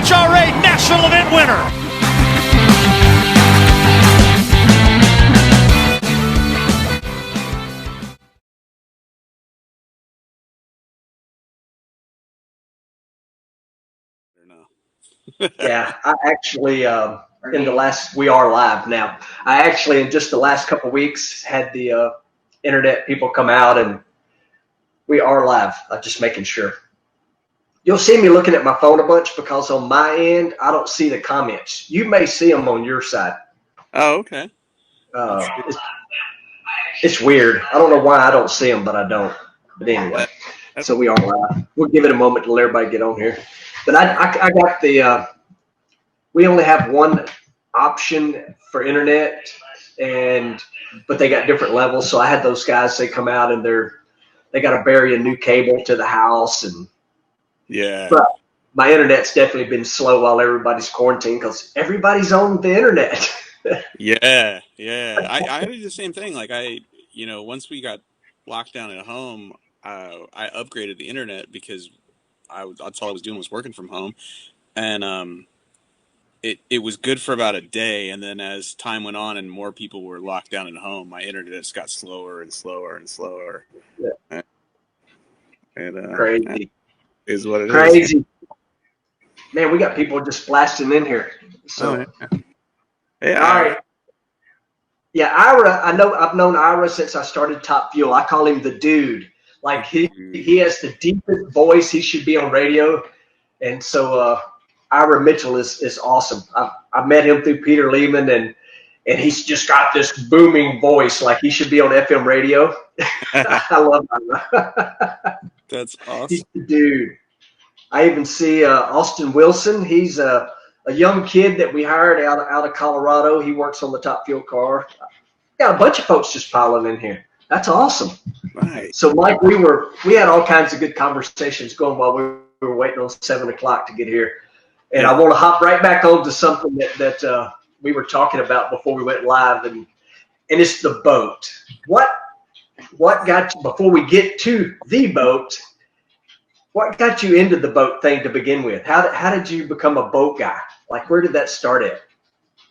NHRA National Event winner. Yeah, I actually, we are live now. I actually, in just the last couple of weeks, had the internet people come out, and we are live. I'm just making sure. You'll see me looking at my phone a bunch because on my end, I don't see the comments. You may see them on your side. Oh, okay. It's weird. I don't know why I don't see them, but I don't. But anyway, so we are live. We'll give it a moment to let everybody get on here. But I got the, we only have one option for internet, but they got different levels. So I had those guys, they come out and they got to bury a new cable to the house. And yeah, but my internet's definitely been slow while everybody's quarantined because everybody's on the internet. yeah. I did the same thing. Like once we got locked down at home, I upgraded the internet because that's all I was doing was working from home, and it was good for about a day, and then as time went on and more people were locked down at home, my internet just got slower and slower and slower. Yeah. And crazy is what it crazy. is. Man, we got people just blasting in here. So, yeah. All right. Yeah, Ira. I know. I've known Ira since I started Top Fuel. I call him the dude. Like he has the deepest voice. He should be on radio. And so Ira Mitchell is awesome. I met him through Peter Lehman, and he's just got this booming voice. Like he should be on FM radio. I love Ira. That's awesome. He's the dude. I even see Austin Wilson. He's a young kid that we hired out of Colorado. He works on the Top Fuel car. Got a bunch of folks just piling in here. That's awesome. Right. So, Mike, we had all kinds of good conversations going while we were waiting on 7 o'clock to get here. And I want to hop right back on to something that we were talking about before we went live, and it's the boat. What got you, before we get to the boat, what got you into the boat thing to begin with? How did you become a boat guy? Like, where did that start at?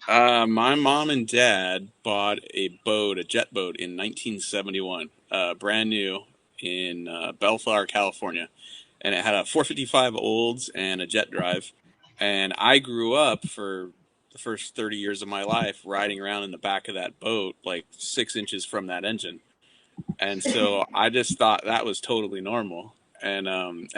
My mom and dad bought a jet boat in 1971, brand new in Bellflower, California. And it had a 455 Olds and a jet drive. And I grew up for the first 30 years of my life riding around in the back of that boat, like 6 inches from that engine. And so I just thought that was totally normal. And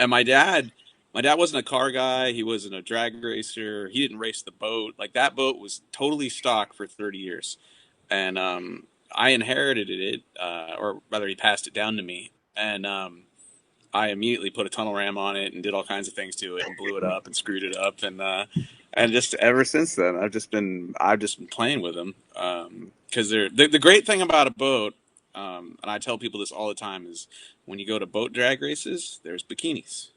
my dad wasn't a car guy. He wasn't a drag racer. He didn't race the boat. Like, that boat was totally stock for 30 years. And I inherited it, or rather he passed it down to me. And I immediately put a tunnel ram on it and did all kinds of things to it and blew it up and screwed it up. And just ever since then, I've just been playing with them. Because the great thing about a boat, and I tell people this all the time, is when you go to boat drag races, there's bikinis.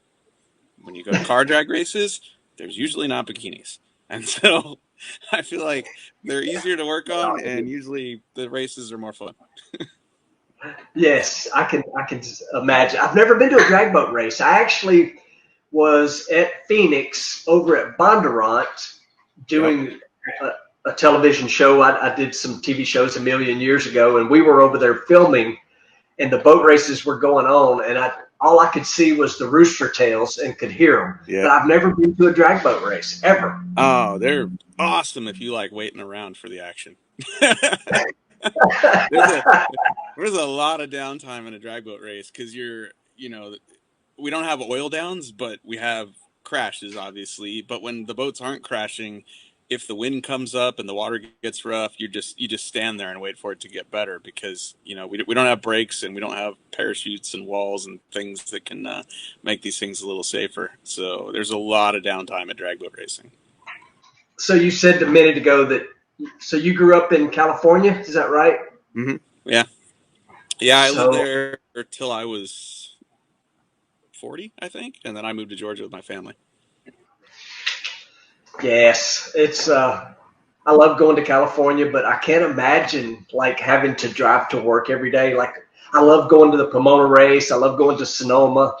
When you go to car drag races, there's usually not bikinis. And so I feel like they're easier to work on, and usually the races are more fun. Yes, I can just imagine. I've never been to a drag boat race. I actually was at Phoenix over at Bondurant doing a television show. I did some TV shows a million years ago, and we were over there filming, and the boat races were going on, and all I could see was the rooster tails and could hear them. Yeah. But I've never been to a drag boat race, ever. Oh, they're awesome if you like waiting around for the action. There's a lot of downtime in a drag boat race because we don't have oil downs, but we have crashes, obviously. But when the boats aren't crashing, if the wind comes up and the water gets rough, you just stand there and wait for it to get better because we don't have brakes and we don't have parachutes and walls and things that can make these things a little safer. So there's a lot of downtime at drag boat racing. So you said a minute ago that you grew up in California, is that right? Mm-hmm. Yeah. I lived there till I was 40, I think, and then I moved to Georgia with my family. Yes, it's I love going to California, but I can't imagine like having to drive to work every day. Like, I love going to the Pomona race. I love going to Sonoma.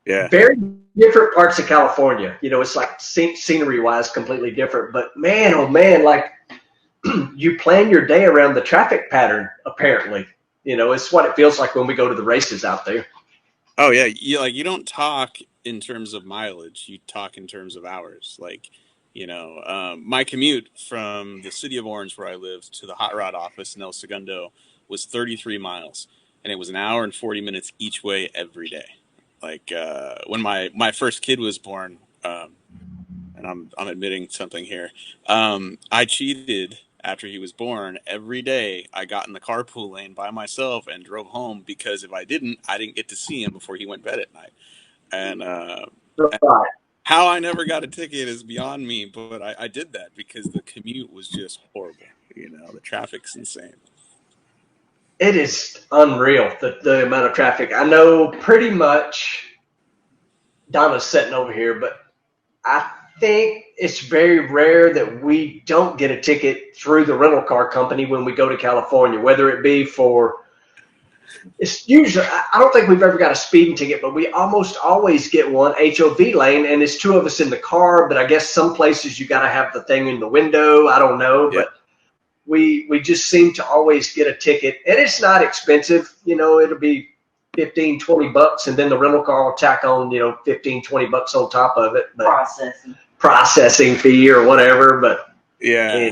Yeah. Very different parts of California. It's like scenery wise, completely different. But man, oh man, like you plan your day around the traffic pattern. Apparently, it's what it feels like when we go to the races out there. Oh yeah, you don't talk in terms of mileage. You talk in terms of hours. Like, my commute from the city of Orange, where I lived, to the hot rod office in El Segundo was 33 miles, and it was an hour and 40 minutes each way every day. Like when my first kid was born, and I'm admitting something here. I cheated after he was born. Every day I got in the carpool lane by myself and drove home, because if I didn't get to see him before he went to bed at night. And Right. how I never got a ticket is beyond me, but I did that because the commute was just horrible. The traffic's insane. It is unreal, the amount of traffic. I know pretty much Donna's sitting over here, but I think it's very rare that we don't get a ticket through the rental car company when we go to California, whether it be it's usually, I don't think we've ever got a speeding ticket, but we almost always get one HOV lane, and it's two of us in the car, but I guess some places you got to have the thing in the window. I don't know, Yeah. but we just seem to always get a ticket, and it's not expensive. It'll be $15-20, and then the rental car will tack on, $15-20 on top of it. But processing fee or whatever. But yeah,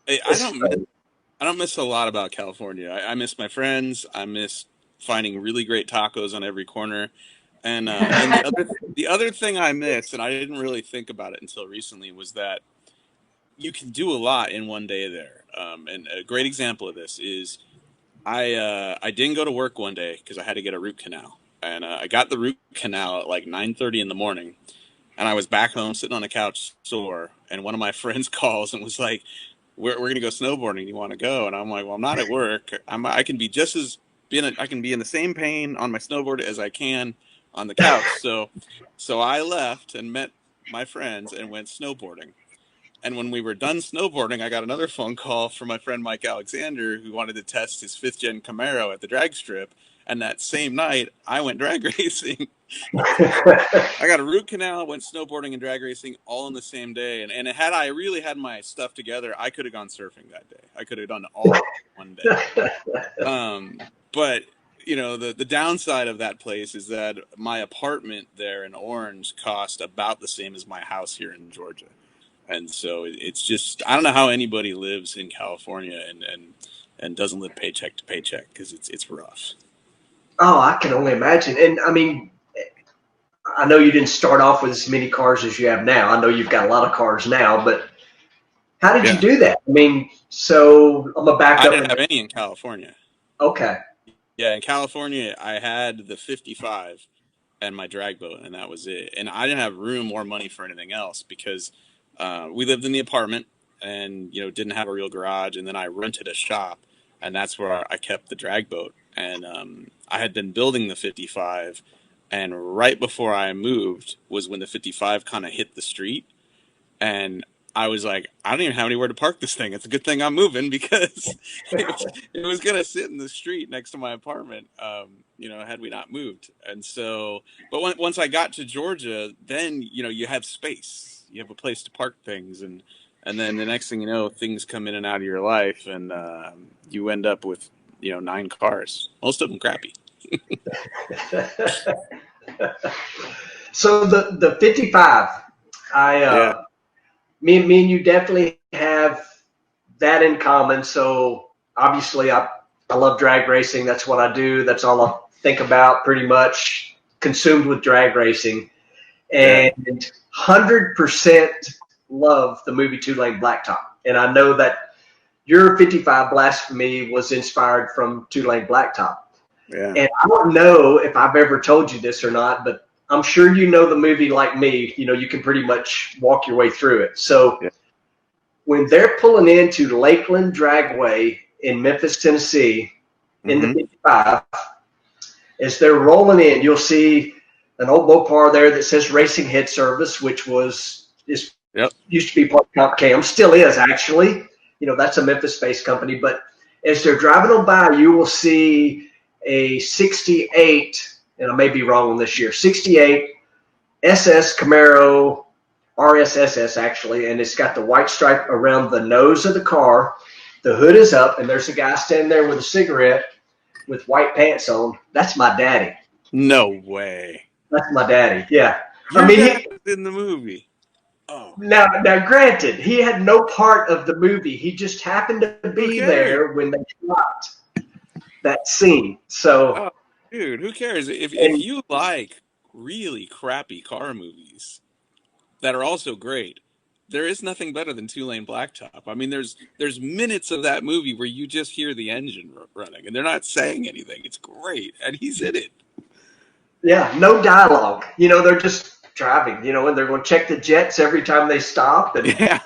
I don't miss a lot about California. I miss my friends. I miss finding really great tacos on every corner. And the other thing I miss, and I didn't really think about it until recently, was that you can do a lot in one day there. And a great example of this is I didn't go to work one day because I had to get a root canal. And I got the root canal at like 9:30 in the morning. And I was back home sitting on the couch sore. And one of my friends calls and was like, we're going to go snowboarding. Do you want to go? And I'm like, well, I'm not at work. I can be I can be in the same pain on my snowboard as I can on the couch. So I left and met my friends and went snowboarding. And when we were done snowboarding, I got another phone call from my friend Mike Alexander, who wanted to test his 5th gen Camaro at the drag strip. And that same night, I went drag racing. I got a root canal, went snowboarding and drag racing all in the same day. And had I really had my stuff together, I could have gone surfing that day. I could have done all one day. But the downside of that place is that my apartment there in Orange cost about the same as my house here in Georgia. And so it's just, I don't know how anybody lives in California and doesn't live paycheck to paycheck, because it's rough. Oh, I can only imagine. And I mean, I know you didn't start off with as many cars as you have now. I know you've got a lot of cars now, but how did you do that? I mean, so I'm going to back up. I didn't have any in California. Okay. Yeah, in California, I had the 55 and my drag boat, and that was it. And I didn't have room or money for anything else, because we lived in the apartment and, didn't have a real garage. And then I rented a shop, and that's where I kept the drag boat. And I had been building the 55, and right before I moved was when the 55 kind of hit the street. And I was like, I don't even have anywhere to park this thing. It's a good thing I'm moving, because it was going to sit in the street next to my apartment, had we not moved. And so, but once I got to Georgia, then, you have space. You have a place to park things. And then the next thing you know, things come in and out of your life, and you end up with, 9 cars, most of them crappy. So the 55, me and you definitely have that in common. So obviously I love drag racing. That's what I do. That's all I think about, pretty much consumed with drag racing, and 100% love the movie 2-Lane Blacktop. And I know that your 55 Blasphemy was inspired from 2-Lane Blacktop. Yeah. And I don't know if I've ever told you this or not, but I'm sure you know the movie like me. You can pretty much walk your way through it. So when they're pulling into Lakeland Dragway in Memphis, Tennessee, in the 55, as they're rolling in, you'll see an old Mopar there that says Racing Head Service, which used to be part of Comp Cam, still is actually. That's a Memphis-based company. But as they're driving on by, you will see a 68, and I may be wrong on this year, 68 SS Camaro, RSSS actually, and it's got the white stripe around the nose of the car. The hood is up, and there's a guy standing there with a cigarette with white pants on. That's my daddy. No way. That's my daddy. Yeah. Your dad was in the movie. Oh. Now, granted, he had no part of the movie. He just happened to be there when they shot that scene. So, dude, who cares? If you like really crappy car movies that are also great, there is nothing better than Two Lane Blacktop. I mean, there's minutes of that movie where you just hear the engine running, and they're not saying anything. It's great, and he's in it. Yeah, no dialogue. You know, they're just driving. You know, and they're going to check the jets every time they stop, and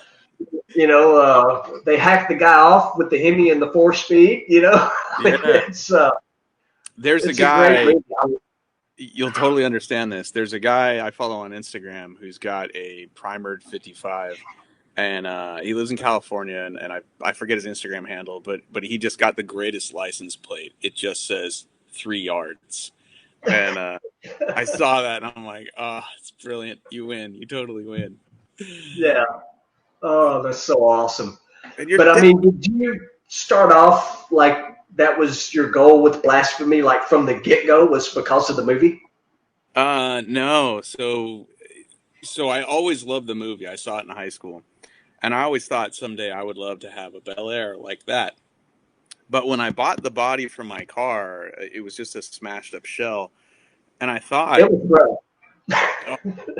you know, they hack the guy off with the Hemi and the 4-speed. You know, there's a guy. You'll totally understand this. There's a guy I follow on Instagram who's got a primered 55, and he lives in California, and I forget his Instagram handle, but he just got the greatest license plate. It just says 3 yards, and I saw that, and I'm like, oh, it's brilliant. You win. You totally win. Yeah. Oh, that's so awesome. But I mean, did you start off like that was your goal with Blasphemy, like from the get-go, was because of the movie? No. So I always loved the movie. I saw it in high school, and I always thought someday I would love to have a Bel Air like that. But when I bought the body for my car, it was just a smashed up shell, and I thought it was rough.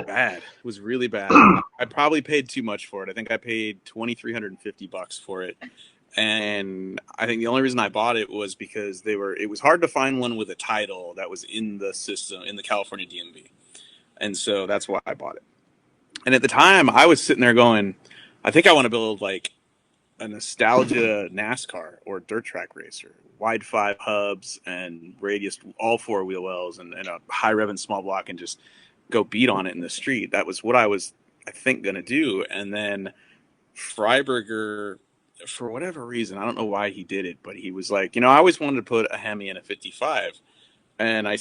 Bad. It was really bad. I probably paid too much for it. I think I paid $2,350 for it. And I think the only reason I bought it was because it was hard to find one with a title that was in the system, in the California DMV. And so that's why I bought it. And at the time, I was sitting there going, I think I want to build like a nostalgia NASCAR or dirt track racer. Wide 5 hubs and radius, all 4-wheel wells, and a high rev and small block, and just go beat on it in the street. That was what I was, I think, going to do. And then Freiberger, for whatever reason, I don't know why he did it, but he was like, I always wanted to put a Hemi in a 55. And I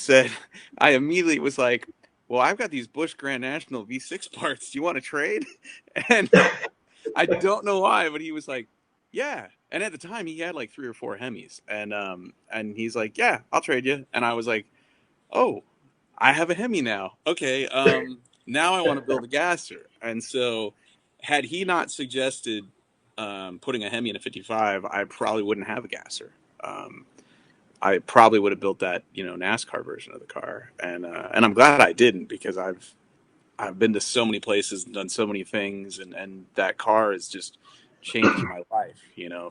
immediately was like, well, I've got these Busch Grand National V6 parts. Do you want to trade? And I don't know why, but he was like, yeah. And at the time, he had like 3 or 4 Hemis. And he's like, yeah, I'll trade you. And I was like, oh, I have a Hemi now. Okay, now I want to build a gasser. And so had he not suggested putting a Hemi in a 55, I probably wouldn't have a gasser. I probably would have built that, NASCAR version of the car. And I'm glad I didn't, because I've been to so many places and done so many things, and that car has just changed my life,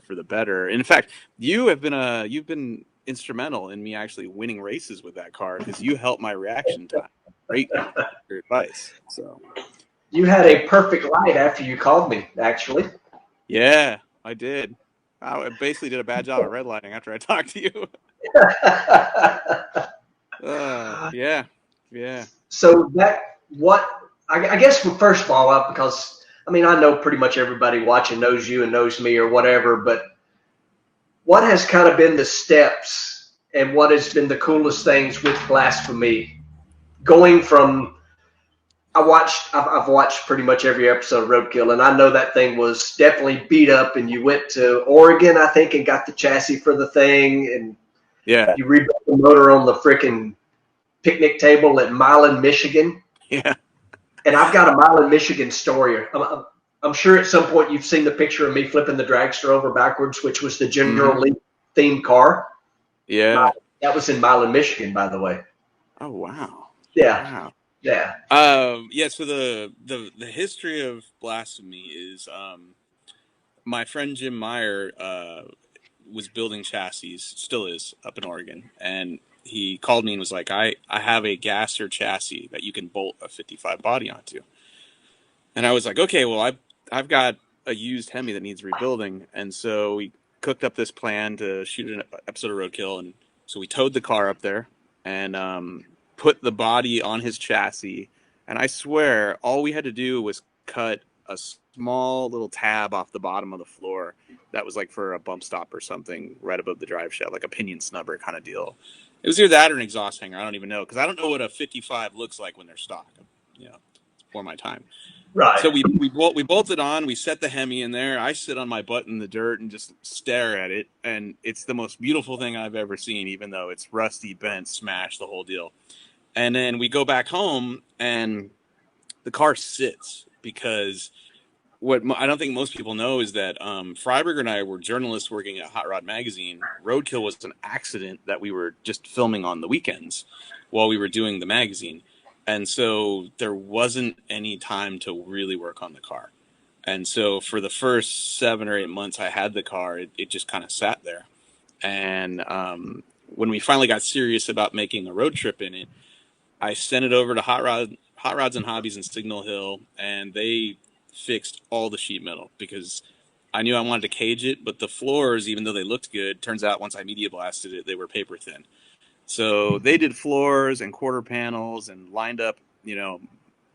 for the better. And in fact, you've been instrumental in me actually winning races with that car, because you helped my reaction time. Great your advice. So you had a perfect light after you called me, actually. Yeah, I did. I basically did a bad job at redlining after I talked to you. Yeah. So I guess first of all, because I know pretty much everybody watching knows you and knows me or whatever, but what has kind of been the steps and what has been the coolest things with Blasphemy? Going from, I've watched pretty much every episode of Roadkill, and I know that thing was definitely beat up, and you went to Oregon, I think, and got the chassis for the thing, and you rebuilt the motor on the freaking picnic table at Milan, Michigan. Yeah. And I've got a Milan, Michigan story. I'm sure at some point you've seen the picture of me flipping the dragster over backwards, which was the General Lee themed car. Yeah. That was in Milan, Michigan, by the way. Oh, wow. Yeah. Wow. Yeah. So the history of Blasphemy is my friend Jim Meyer was building chassis, still is, up in Oregon, and he called me and was like, I have a gasser chassis that you can bolt a 55 body onto. And I was like, okay, well, I've got a used Hemi that needs rebuilding. And so we cooked up this plan to shoot an episode of Roadkill. And so we towed the car up there and put the body on his chassis. And I swear, all we had to do was cut a small little tab off the bottom of the floor that was like for a bump stop or something right above the drive shaft, like a pinion snubber kind of deal. It was either that or an exhaust hanger. I don't even know, because I don't know what a 55 looks like when they're stock. it's before my time. Right. So we bolted on. We set the Hemi in there. I sit on my butt in the dirt and just stare at it, and it's the most beautiful thing I've ever seen. Even though it's rusty, bent, smashed, the whole deal. And then we go back home, and the car sits because what I don't think most people know is that Freiberger and I were journalists working at Hot Rod Magazine. Roadkill was an accident that we were just filming on the weekends while we were doing the magazine. And so there wasn't any time to really work on the car. And so for the first 7 or 8 months I had the car, it just kind of sat there. And when we finally got serious about making a road trip in it, I sent it over to Hot Rods and Hobbies in Signal Hill, and they fixed all the sheet metal because I knew I wanted to cage it, but the floors, even though they looked good, turns out once I media blasted it, they were paper thin. So they did floors and quarter panels and lined up,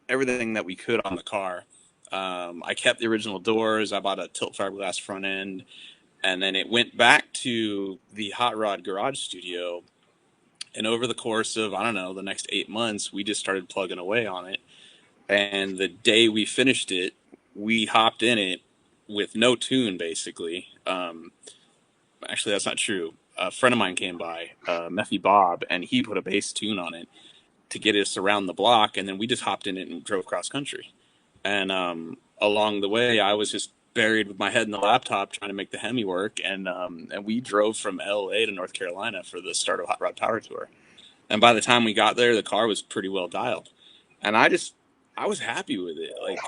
everything that we could on the car. I kept the original doors. I bought a tilt fiberglass front end, and then it went back to the Hot Rod Garage Studio. And over the course of, I don't know, the next 8 months, we just started plugging away on it. And the day we finished it, we hopped in it with no tune, basically. Actually, that's not true. A friend of mine came by, Methy Bob, and he put a bass tune on it to get us around the block. And then we just hopped in it and drove cross country. And along the way, I was just buried with my head in the laptop trying to make the Hemi work. And we drove from LA to North Carolina for the start of Hot Rod Power Tour. And by the time we got there, the car was pretty well dialed. And I was happy with it. Like,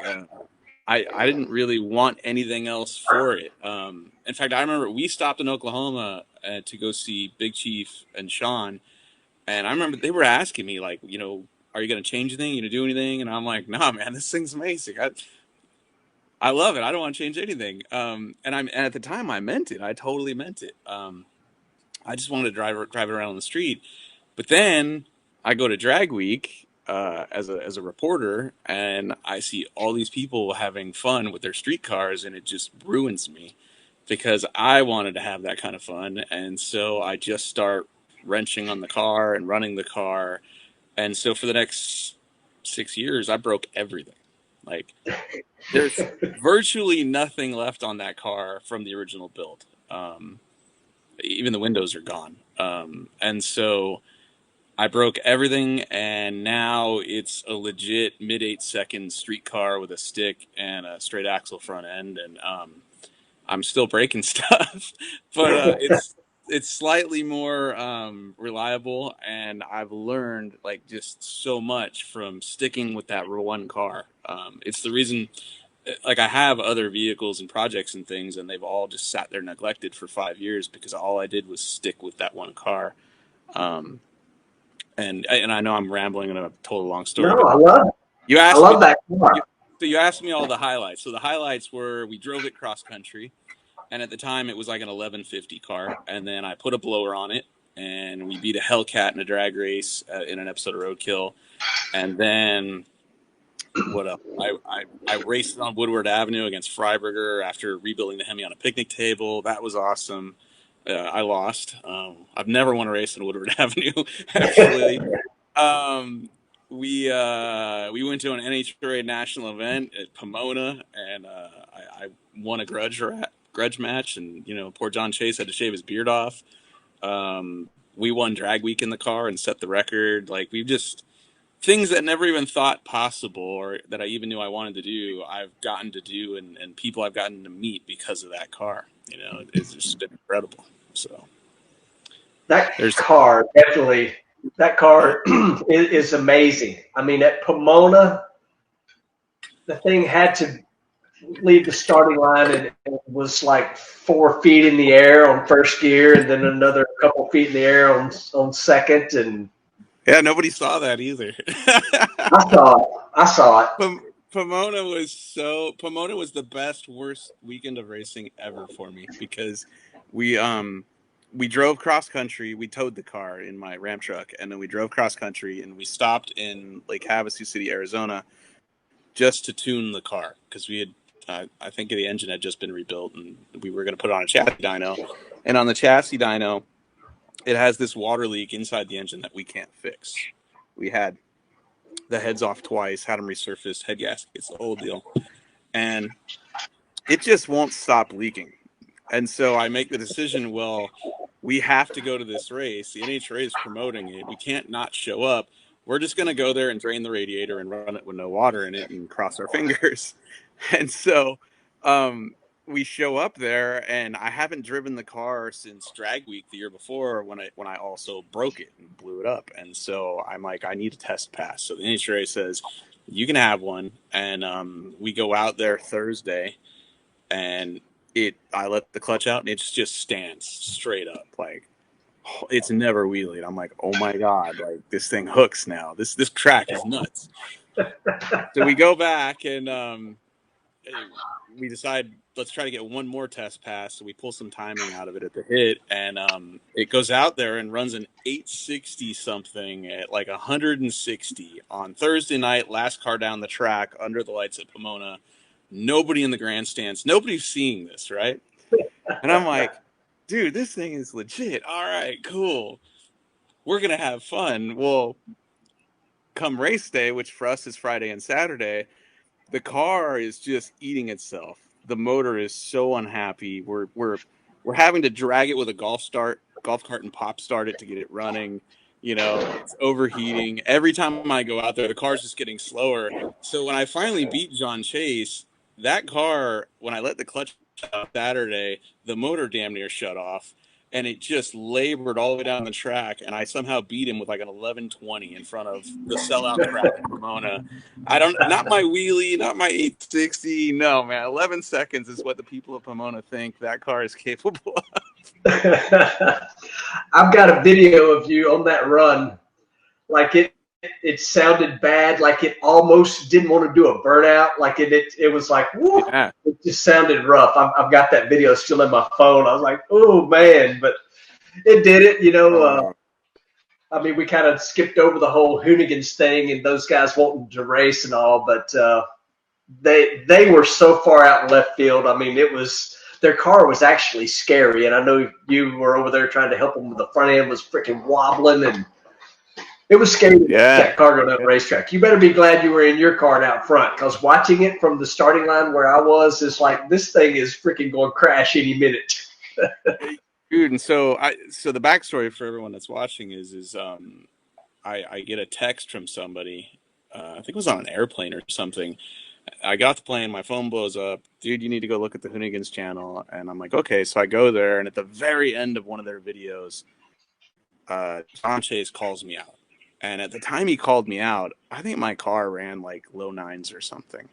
I didn't really want anything else for it. In fact, I remember we stopped in Oklahoma to go see Big Chief and Sean. And I remember they were asking me, like, are you going to change anything? You going to do anything? And I'm like, nah, man, this thing's amazing. I love it. I don't want to change anything. And at the time I meant it. I totally meant it. I just wanted to drive it around on the street. But then I go to Drag Week as a reporter, and I see all these people having fun with their street cars, and it just ruins me because I wanted to have that kind of fun. And so I just start wrenching on the car and running the car. And so for the next 6 years, I broke everything. Like, there's virtually nothing left on that car from the original build. Even the windows are gone. And so I broke everything, and now it's a legit mid 8-second street car with a stick and a straight axle front end. And I'm still breaking stuff, but it's slightly more reliable, and I've learned like just so much from sticking with that one car. It's the reason, like, I have other vehicles and projects and things, and they've all just sat there neglected for 5 years because all I did was stick with that one car. And I know I'm rambling in a total long story. No, I love it. I love that car. So you asked me all the highlights. So the highlights were we drove it cross country, and at the time it was like an 1150 car, and then I put a blower on it, and we beat a Hellcat in a drag race in an episode of Roadkill, and then what up? I raced it on Woodward Avenue against Freiberger after rebuilding the Hemi on a picnic table. That was awesome. I lost. I've never won a race on Woodward Avenue, actually. We went to an NHRA national event at Pomona, and I won a grudge match, and poor John Chase had to shave his beard off. We won Drag Week in the car and set the record. Like, we've just things that never even thought possible or that I even knew I wanted to do, I've gotten to do, and people I've gotten to meet because of that car. It's just been incredible. So that car is amazing. I mean, at Pomona, the thing had to leave the starting line and it was like 4 feet in the air on first gear, and then another couple feet in the air on second. And yeah, nobody saw that either. I saw it. Pomona was the best, worst weekend of racing ever for me because we drove cross country. We towed the car in my Ram truck, and then we drove cross country, and we stopped in Lake Havasu City, Arizona, just to tune the car because we had, I think the engine had just been rebuilt, and we were going to put it on a chassis dyno. And on the chassis dyno, it has this water leak inside the engine that we can't fix. We had the heads off twice, had them resurfaced, head gaskets, the whole deal. And it just won't stop leaking. And so I make the decision, well, we have to go to this race. The NHRA is promoting it. We can't not show up. We're just going to go there and drain the radiator and run it with no water in it and cross our fingers. And so we show up there, and I haven't driven the car since drag week the year before when I also broke it and blew it up. And so I'm like, I need a test pass. So the NHRA says, you can have one. And we go out there Thursday, and I let the clutch out, and it just stands straight up. Like, it's never wheelied. I'm like, oh my God, like this thing hooks now. This track is nuts. So we go back, and we decide, let's try to get one more test pass. So we pull some timing out of it at the hit, and it goes out there and runs an 860 something at like 160 on Thursday night, last car down the track under the lights at Pomona. Nobody in the grandstands, nobody's seeing this, right? And I'm like, dude, this thing is legit. All right, cool. We're going to have fun. Well, come race day, which for us is Friday and Saturday, the car is just eating itself. The motor is so unhappy. We're having to drag it with a golf cart and pop start it to get it running. You know, it's overheating. Every time I go out there, the car's just getting slower. So when I finally beat John Chase, that car, when I let the clutch out Saturday, the motor damn near shut off, and it just labored all the way down the track, and I somehow beat him with like an 1120 in front of the sellout crowd in Pomona. Not my wheelie, not my 860. No, man, 11 seconds is what the people of Pomona think that car is capable of. I've got a video of you on that run. Like it sounded bad. Like it almost didn't want to do a burnout. Like it was like, woo, Yeah. It just sounded rough. I've got that video still in my phone. I was like, oh man, but it did it, you know. I mean, we kind of skipped over the whole Hoonigan's thing and those guys wanting to race and all, but they were so far out in left field. I mean, their car was actually scary, and I know you were over there trying to help them. The front end was freaking wobbling, and it was scary to get that car go down the racetrack. You better be glad you were in your car out front, because watching it from the starting line where I was is like, this thing is freaking going to crash any minute. Dude, and so the backstory for everyone that's watching is I get a text from somebody, I think it was on an airplane or something. I got off the plane, my phone blows up. Dude, you need to go look at the Hoonigan's channel. And I'm like, okay. So I go there, and at the very end of one of their videos, John Chase calls me out. And at the time he called me out, I think my car ran like low nines or something.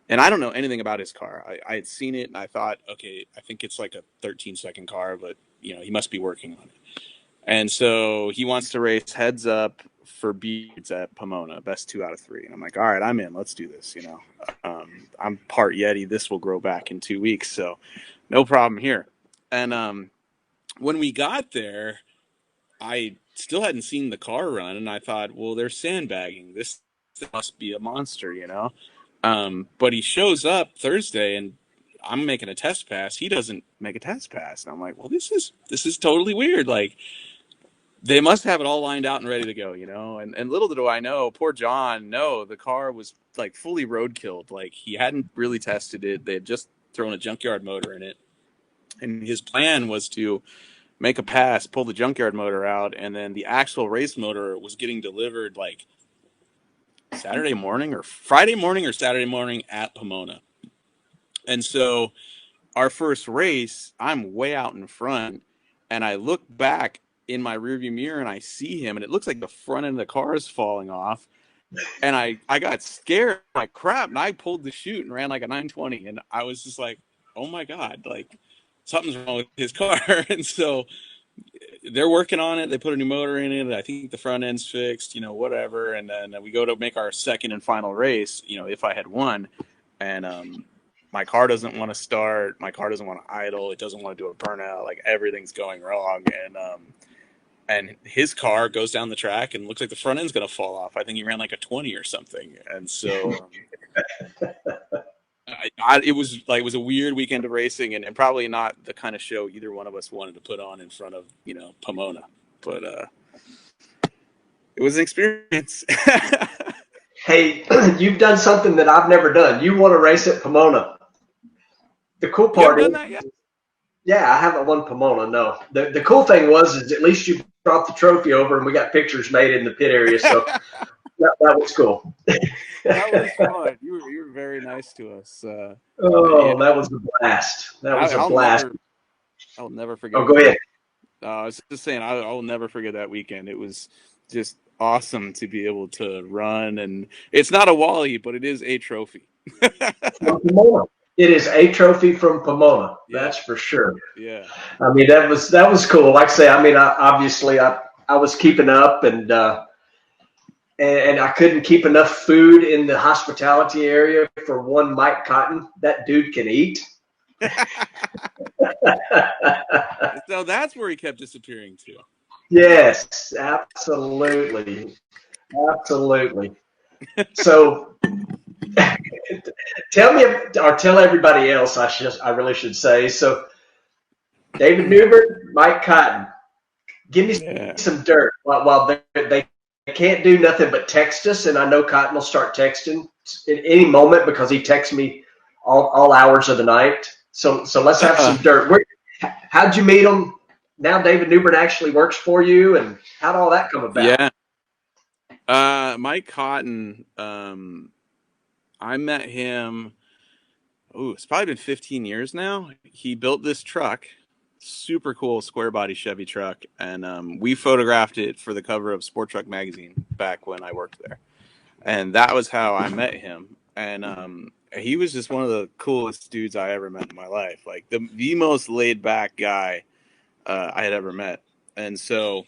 And I don't know anything about his car. I had seen it, and I thought, okay, I think it's like a 13-second car, but you know, he must be working on it. And so he wants to race heads up for beads at Pomona, best 2 out of 3. And I'm like, all right, I'm in. Let's do this. You know, I'm part Yeti. This will grow back in 2 weeks, so no problem here. And when we got there, I still hadn't seen the car run, and I thought, well, they're sandbagging. This must be a monster, you know. But he shows up Thursday, and I'm making a test pass. He doesn't make a test pass. And I'm like, well, this is totally weird. Like, they must have it all lined out and ready to go, you know? And little do I know, poor John, no, the car was like fully road-killed. Like, he hadn't really tested it. They had just thrown a junkyard motor in it. And his plan was to make a pass, pull the junkyard motor out, and then the actual race motor was getting delivered like Friday morning or Saturday morning at Pomona. And so our first race, I'm way out in front, and I look back in my rearview mirror and I see him, and it looks like the front end of the car is falling off. And I got scared, like crap, and I pulled the chute and ran like a 920, and I was just like, oh my God, like something's wrong with his car. And so they're working on it. They put a new motor in it. I think the front end's fixed, you know, whatever. And then we go to make our second and final race, you know, if I had won. And my car doesn't want to start. My car doesn't want to idle. It doesn't want to do a burnout. Like, everything's going wrong. And his car goes down the track and looks like the front end's going to fall off. I think he ran like a 20 or something. And so it was a weird weekend of racing, and probably not the kind of show either one of us wanted to put on in front of, you know, Pomona. But it was an experience. Hey, you've done something that I've never done. You want to race at Pomona. The cool part You haven't is, done that yet? yeah, I haven't won Pomona, no. The cool thing is at least you brought the trophy over and we got pictures made in the pit area, so that was cool. That was fun. You were very nice to us. Oh, Yeah, that was a blast. That was a blast. I'll never forget Oh, go that. ahead. I was just saying, I'll never forget that weekend. It was just awesome to be able to run, and it's not a Wally, but it is a trophy. From Pomona. It is a trophy from Pomona. Yeah. That's for sure. Yeah. I mean, that was cool. Like I say, I mean, I was keeping up and I couldn't keep enough food in the hospitality area for one Mike Cotton. That dude can eat. So that's where he kept disappearing to. Yes, absolutely. Absolutely. So tell everybody else, I really should say. So David Newbert, Mike Cotton, give me some dirt while they can't do nothing but text us, and I know Cotton will start texting at any moment because he texts me all hours of the night. So let's have some dirt. How'd you meet him? Now David Newbert actually works for you, and how'd all that come about? Yeah. Mike Cotton, I met him, it's probably been 15 years now. He built this truck, super cool square body Chevy truck, and we photographed it for the cover of Sport Truck magazine back when I worked there. And that was how I met him. And he was just one of the coolest dudes I ever met in my life. Like the most laid back guy I had ever met. And so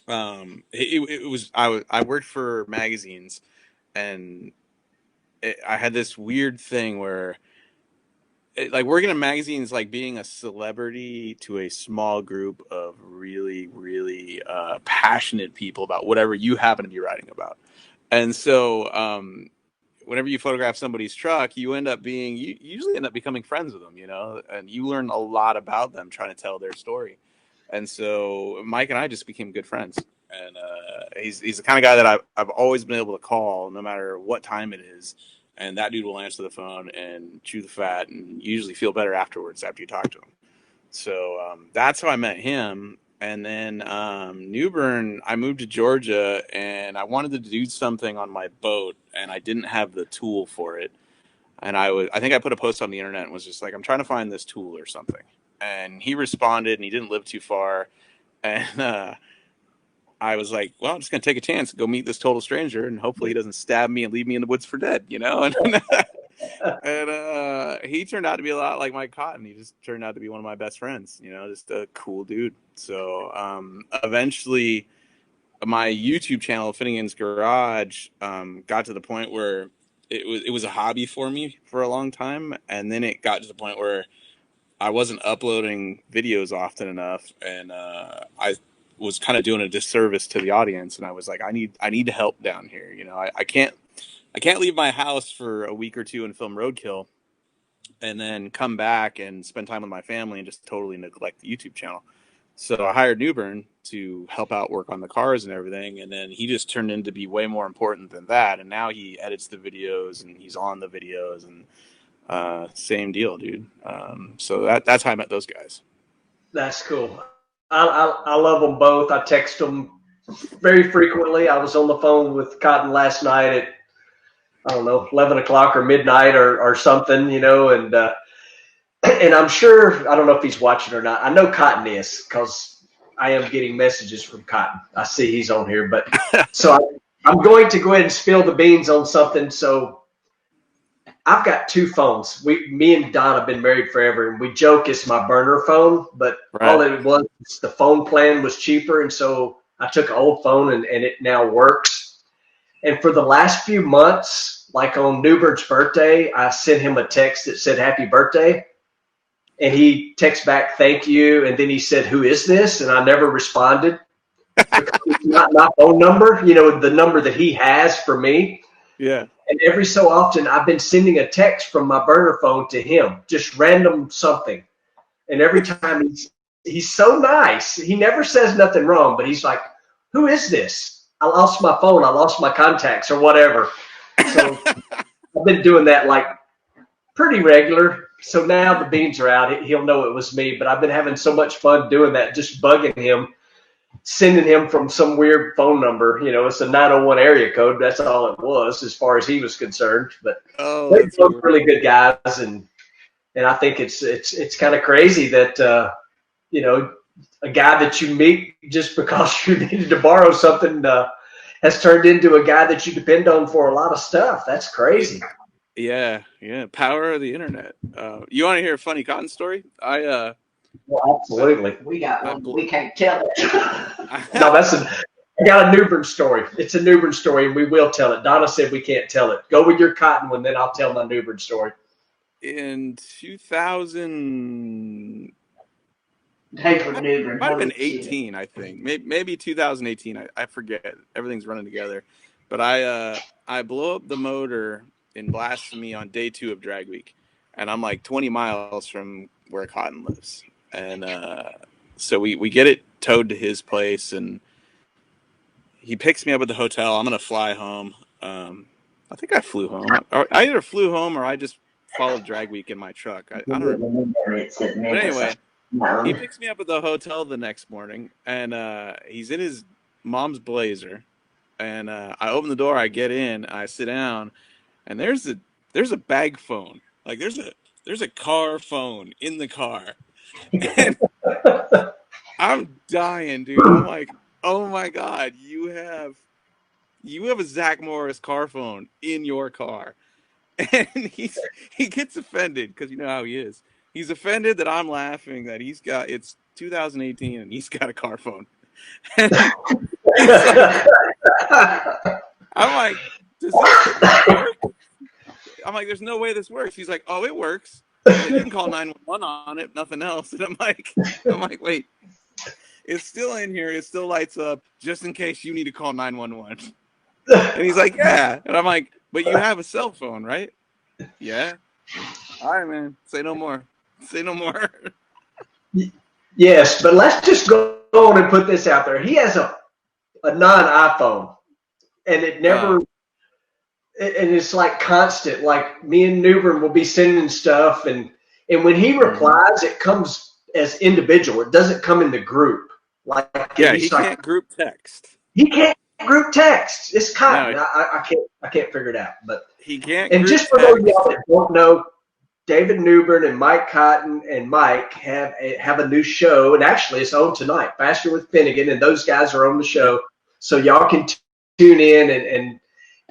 I worked for magazines, and I had this weird thing where like working in magazines, like being a celebrity to a small group of really, really passionate people about whatever you happen to be writing about. And so whenever you photograph somebody's truck, you usually end up becoming friends with them, and you learn a lot about them trying to tell their story. And so Mike and I just became good friends. And he's the kind of guy that I've always been able to call no matter what time it is. And that dude will answer the phone and chew the fat and usually feel better afterwards after you talk to him. So that's how I met him. And then New Bern, I moved to Georgia and I wanted to do something on my boat and I didn't have the tool for it. And I think I put a post on the internet and was just like, I'm trying to find this tool or something. And he responded and he didn't live too far. And I was like, well, I'm just going to take a chance and go meet this total stranger and hopefully he doesn't stab me and leave me in the woods for dead, And he turned out to be a lot like Mike Cotton. He just turned out to be one of my best friends, just a cool dude. So eventually my YouTube channel, Finnegan's Garage, got to the point where it was a hobby for me for a long time. And then it got to the point where I wasn't uploading videos often enough. And I was kind of doing a disservice to the audience. And I was like, I need help down here. I can't leave my house for a week or two and film roadkill and then come back and spend time with my family and just totally neglect the YouTube channel. So I hired Newbern to help out work on the cars and everything. And then he just turned into be way more important than that. And now he edits the videos and he's on the videos and same deal, dude. So that's how I met those guys. That's cool. I love them both. I text them very frequently. I was on the phone with Cotton last night at, I don't know, 11 o'clock or midnight or something, and I'm sure, I don't know if he's watching or not. I know Cotton is because I am getting messages from Cotton. I see he's on here, but so I'm going to go ahead and spill the beans on something. So I've got two phones. Me and Don have been married forever, and we joke it's my burner phone, but all it was, the phone plan was cheaper, and so I took an old phone, and it now works. And for the last few months, like on Newbert's birthday, I sent him a text that said happy birthday, and he texted back, thank you, and then he said, who is this? And I never responded because it's not my phone number, the number that he has for me. Yeah. And every so often, I've been sending a text from my burner phone to him, just random something. And every time he's so nice. He never says nothing wrong, but he's like, who is this? I lost my phone. I lost my contacts or whatever. So I've been doing that like pretty regular. So now the beans are out. He'll know it was me, but I've been having so much fun doing that, just bugging him, sending him from some weird phone number. You know, it's a 901 area code. That's all it was as far as he was concerned. But they're both really good guys, and I think it's kind of crazy that you know, a guy that you meet just because you needed to borrow something has turned into a guy that you depend on for a lot of stuff. That's crazy. Yeah. Power of the internet. You want to hear a funny cotton story? Well, absolutely. We got one. We can't tell it. No, I got a New Bern story. It's a New Bern story, and we will tell it. Donna said we can't tell it. Go with your cotton one, then I'll tell my New Bern story. In 2000. Might have been 18, I think. Maybe 2018. I forget. Everything's running together. But I blow up the motor in Blasphemy on day 2 of Drag Week, and I'm like 20 miles from where Cotton lives, and so we get it towed to his place, and he picks me up at the hotel. I'm gonna fly home. I think I flew home. I either flew home or I just followed Drag Week in my truck. I don't remember. But anyway. He picks me up at the hotel the next morning, and he's in his mom's Blazer. And I open the door, I get in, I sit down, and there's a bag phone. Like there's a car phone in the car. And I'm dying, dude. I'm like, oh my God, you have a Zach Morris car phone in your car. And he gets offended because you know how he is. He's offended that I'm laughing that it's 2018 and he's got a car phone. And I'm like, does this work? I'm like, there's no way this works. He's like, oh, it works. You can call 911 on it, nothing else. And I'm like, wait, it's still in here. It still lights up just in case you need to call 911. And he's like, yeah. And I'm like, but you have a cell phone, right? Yeah. All right, man. Say no more. Yes, but let's just go on and put this out there. He has a non-iPhone, and it never, and it's like constant. Like me and New Bern will be sending stuff, and when he replies, it comes as individual. It doesn't come in the group. Like he can't group text. He can't group text. It's Cotton. No, I can't figure it out. But he can't. And just for those of y'all that don't know, David New Bern and Mike Cotton and Mike have a new show, and actually it's on tonight, Faster with Finnegan, and those guys are on the show, so y'all can tune in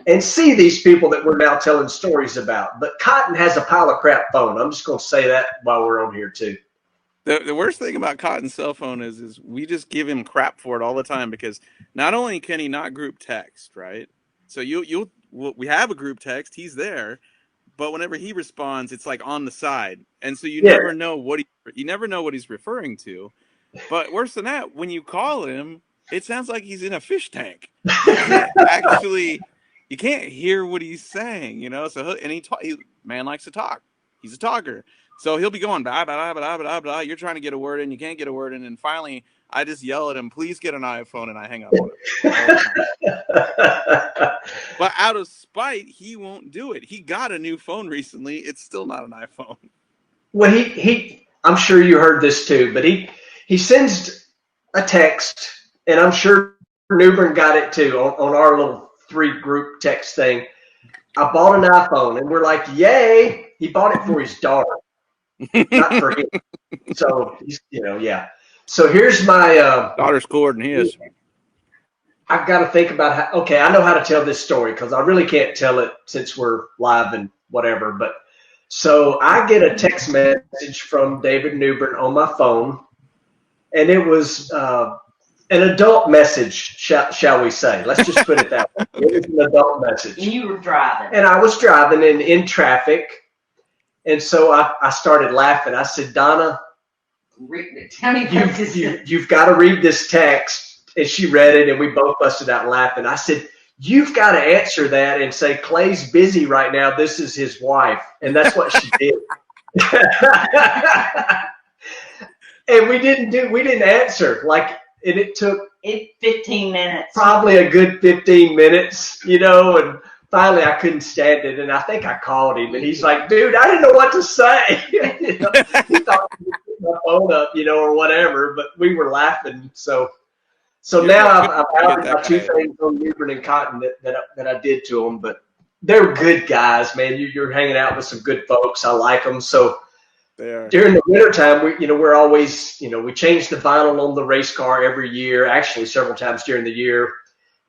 and see these people that we're now telling stories about. But Cotton has a pile of crap phone. I'm just going to say that while we're on here too. The worst thing about Cotton's cell phone is we just give him crap for it all the time, because not only can he not group text, right? So we have a group text, he's there. But whenever he responds, it's like on the side, and so you never know what he's referring to. But worse than that, when you call him, it sounds like he's in a fish tank. You can't hear what he's saying, you know. So man likes to talk. He's a talker, so he'll be going blah blah blah blah blah. You're trying to get a word in, you can't get a word in, and finally, I just yell at him, "Please get an iPhone," and I hang up on him. But out of spite, he won't do it. He got a new phone recently. It's still not an iPhone. Well, he I'm sure you heard this too, but he sends a text, and I'm sure New Bern got it too on our little 3 group text thing. I bought an iPhone, and we're like, yay! He bought it for his daughter, not for him. So yeah. So here's my daughter's cooler than his. I've got to think about I know how to tell this story because I really can't tell it since we're live and whatever. But so I get a text message from David New Bern on my phone, and it was an adult message, shall we say. Let's just put it that way. It was an adult message. And you were driving. And I was driving in traffic, and so I started laughing. I said, Donna, you've got to read this text. And she read it, and we both busted out laughing. I said, you've got to answer that and say, Clay's busy right now. This is his wife. And that's what she did. And we didn't answer. Like, and it took 15 minutes. probably a good 15 minutes, and finally I couldn't stand it, and I think I called him, and he's like, dude, I didn't know what to say. He thought he would put my phone up, or whatever, but we were laughing. So now I've added my 2 things on Newbern and Cotton that I did to them, but they're good guys, man. You're hanging out with some good folks. I like them. So during the wintertime, we're always, we change the vinyl on the race car every year, actually several times during the year.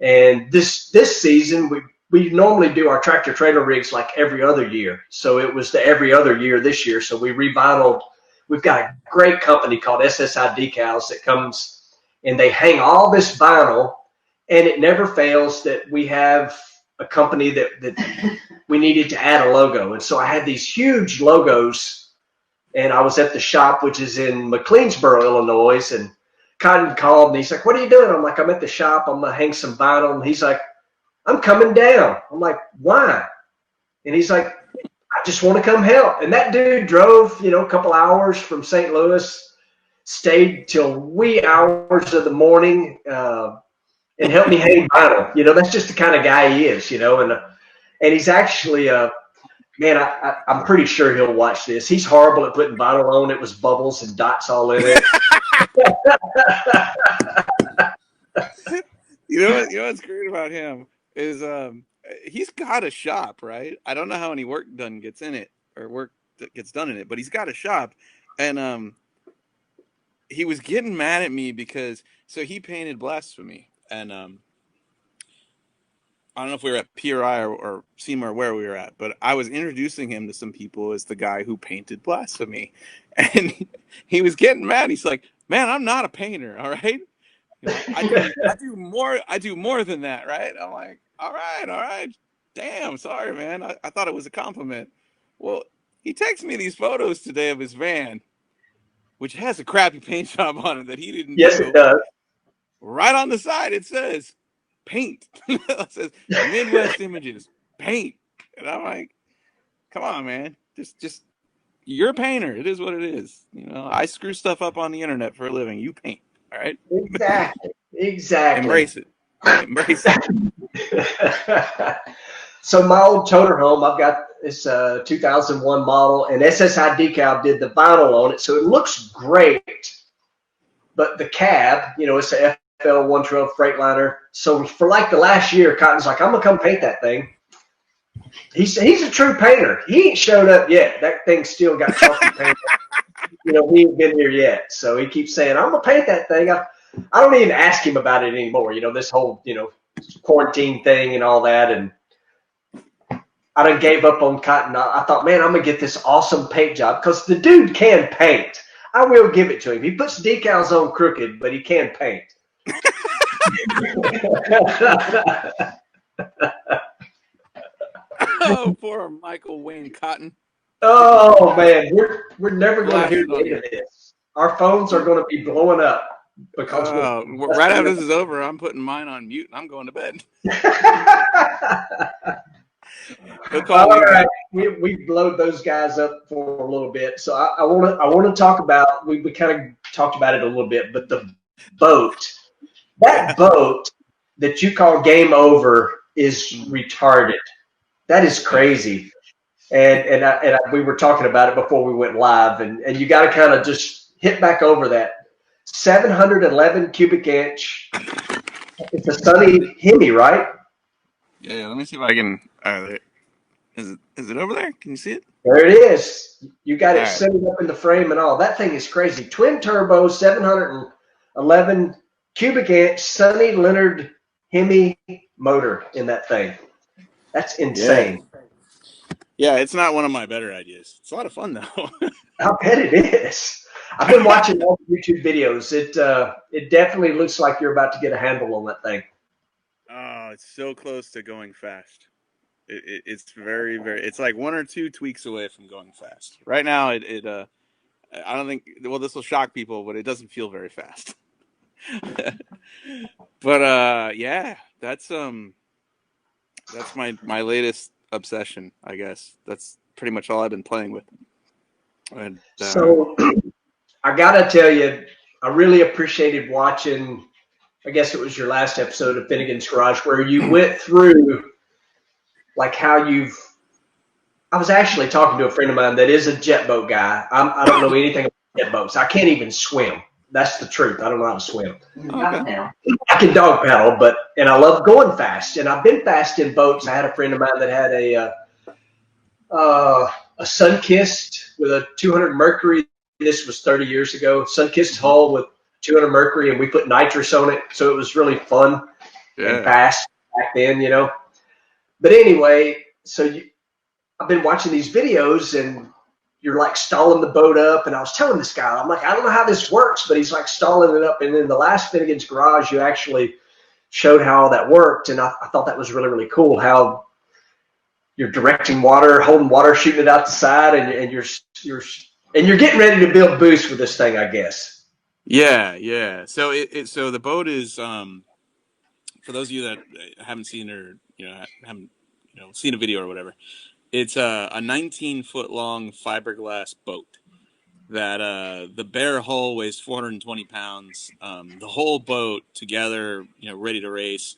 And this season, we normally do our tractor trailer rigs like every other year. So it was the every other year this year. So we revinyled. We've got a great company called SSI Decals that comes and they hang all this vinyl, and it never fails that we have a company that we needed to add a logo. And so I had these huge logos. And I was at the shop, which is in McLeansboro, Illinois, and Cotton called, and he's like, what are you doing? I'm like, I'm at the shop. I'm going to hang some vinyl. And he's like, I'm coming down. I'm like, why? And he's like, I just want to come help. And that dude drove, a couple hours from St. Louis, stayed till wee hours of the morning, and helped me hang vinyl. That's just the kind of guy he is, and he's actually man, I'm pretty sure he'll watch this. He's horrible at putting vinyl on. It was bubbles and dots all in it. You know what's great about him is he's got a shop, right? I don't know how any work gets done in it, but he's got a shop, and he was getting mad at me because he painted Blasphemy, and I don't know if we were at PRI or SEMA or where we were at, but I was introducing him to some people as the guy who painted Blasphemy. And he was getting mad. He's like, man, I'm not a painter, all right? I do more than that, right? I'm like, all right. Damn, sorry, man. I thought it was a compliment. Well, he texted me these photos today of his van, which has a crappy paint job on it that he didn't do. Yes, it does. Right on the side, it says, paint. It says Midwest Images, paint. And I'm like, come on, man. Just you're a painter. It is what it is. I screw stuff up on the internet for a living. You paint. All right? Exactly. Embrace it. So my old Motorhome, I've got this 2001 model, and SSI Decal did the vinyl on it, so it looks great. But the cab, it's a FL 112 Freightliner. So for like the last year, Cotton's like, I'm gonna come paint that thing. He's a true painter. He ain't showed up yet. That thing's still got chalky paint. He ain't been here yet. So he keeps saying, I'm gonna paint that thing. I don't even ask him about it anymore. This whole quarantine thing and all that. And I done gave up on Cotton. I thought, man, I'm gonna get this awesome paint job because the dude can paint. I will give it to him. He puts decals on crooked, but he can paint. Oh, poor Michael Wayne Cotton. Oh man, we're never going to hear the end of this. Our phones are going to be blowing up because right after this is over, I'm putting mine on mute and I'm going to bed. All right, we blowed those guys up for a little bit, so I want to talk about. We kind of talked about it a little bit, but the boat. That boat that you call Game Over is retarded. That is crazy. And we were talking about it before we went live, and you got to kind of just hit back over that. 711 cubic inch. It's a Sunny Hemi, right? Yeah, let me see if I can. Is it over there? Can you see it? There it is. You got it set up in the frame and all. That thing is crazy. Twin turbo, 711 cubic inch Sonny Leonard Hemi motor in that thing. That's insane. Yeah, it's not one of my better ideas. It's a lot of fun though. I bet it is. I've been watching all the YouTube videos. It definitely looks like you're about to get a handle on that thing. Oh, it's so close to going fast. It's very, very. It's like 1 or 2 tweaks away from going fast. Right now, I don't think. Well, this will shock people, but it doesn't feel very fast. But yeah, that's my latest obsession, I guess. That's pretty much all I've been playing with. And, so I gotta tell you, I really appreciated watching, I guess it was your last episode of Finnegan's Garage, where you went through like how I was actually talking to a friend of mine that is a jet boat guy. I don't know anything about jet boats. I can't even swim. That's the truth. I don't know how to swim. Okay. I can dog paddle, and I love going fast. And I've been fast in boats. I had a friend of mine that had a sun-kissed with a 200 Mercury. This was 30 years ago. Sun-kissed hull with 200 Mercury, and we put nitrous on it, so it was really fun and fast back then, But anyway, I've been watching these videos, and you're like stalling the boat up. And I was telling this guy, I'm like, I don't know how this works, but he's like stalling it up. And in the last Finnegan's Garage, you actually showed how all that worked. And I thought that was really, really cool, how you're directing water, holding water, shooting it out the side, and you're getting ready to build boost with this thing, I guess. Yeah. So so the boat is, for those of you that haven't seen or haven't seen a video or whatever, it's a 19-foot long fiberglass boat that the bare hull weighs 420 pounds. The whole boat together, ready to race,